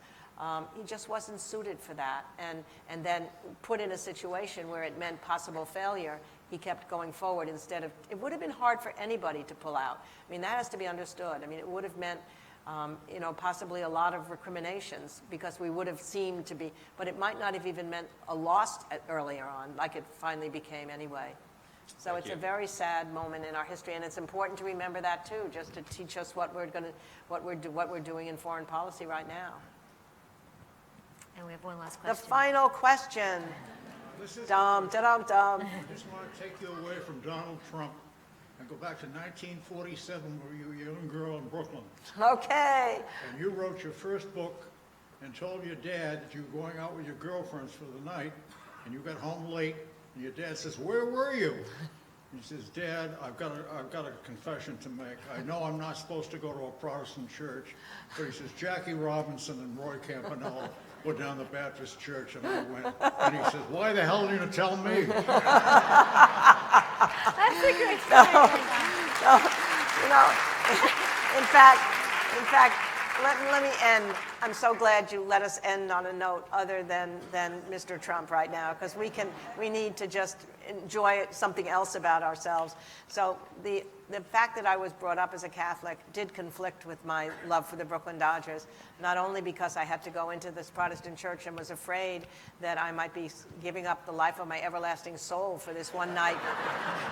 He just wasn't suited for that. And then put in a situation where it meant possible failure, he kept going forward instead of, it would have been hard for anybody to pull out. I mean, that has to be understood. I mean, it would have meant, possibly a lot of recriminations because we would have seemed to be, but it might not have even meant a loss earlier on, like it finally became anyway. So it's a very sad moment in our history, and it's important to remember that too, just to teach us what we're doing in foreign policy right now. And we have one last question. The final question. Dum, da-dum, dum. I just want to take you away from Donald Trump and go back to 1947, where you were a young girl in Brooklyn. Okay. And you wrote your first book and told your dad that you were going out with your girlfriends for the night, and you got home late, and your dad says, "Where were you?" He says, "Dad, I've got a confession to make. I know I'm not supposed to go to a Protestant church," but he says, "Jackie Robinson and Roy Campanella were down the Baptist church," and I went. And he says, "Why the hell didn't you tell me?" That's a great story. In fact, let me end I'm so glad you let us end on a note other than Mr. Trump right now, because we need to just enjoy something else about ourselves. So the fact that I was brought up as a Catholic did conflict with my love for the Brooklyn Dodgers, not only because I had to go into this Protestant church and was afraid that I might be giving up the life of my everlasting soul for this one night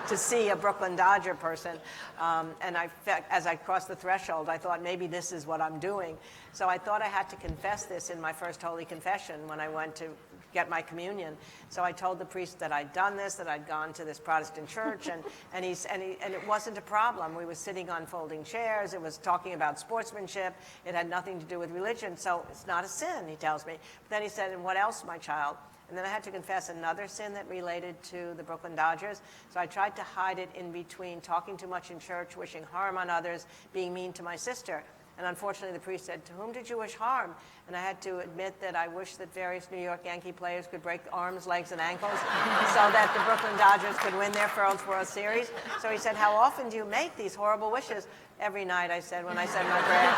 to see a Brooklyn Dodger person. And I felt, as I crossed the threshold, I thought maybe this is what I'm doing. So I thought I had to confess this in my first Holy Confession when I went to get my communion. So I told the priest that I'd done this, that I'd gone to this Protestant church, and it wasn't a problem. We were sitting on folding chairs. It was talking about sportsmanship. It had nothing to do with religion. So it's not a sin, he tells me. But then he said, and what else, my child? And then I had to confess another sin that related to the Brooklyn Dodgers. So I tried to hide it in between talking too much in church, wishing harm on others, being mean to my sister. And unfortunately, the priest said, to whom did you wish harm? And I had to admit that I wish that various New York Yankee players could break arms, legs, and ankles so that the Brooklyn Dodgers could win their first World Series. So he said, how often do you make these horrible wishes? Every night, I said, when I said my prayer.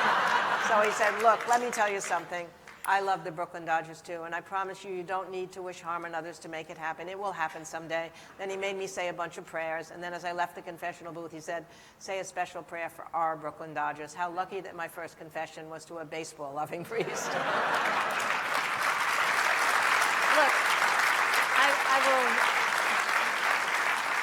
So he said, look, let me tell you something. I love the Brooklyn Dodgers too, and I promise you, you don't need to wish harm on others to make it happen. It will happen someday. Then he made me say a bunch of prayers, and then as I left the confessional booth, he said, say a special prayer for our Brooklyn Dodgers. How lucky that my first confession was to a baseball-loving priest. Look,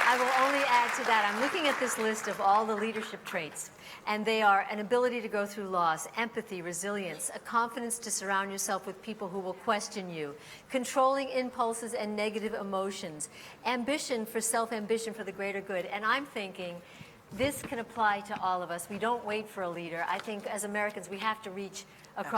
I will only add to that. I'm looking at this list of all the leadership traits, and they are an ability to go through loss, empathy, resilience, a confidence to surround yourself with people who will question you, controlling impulses and negative emotions, ambition for self-ambition for the greater good. And I'm thinking this can apply to all of us. We don't wait for a leader. I think as Americans we have to reach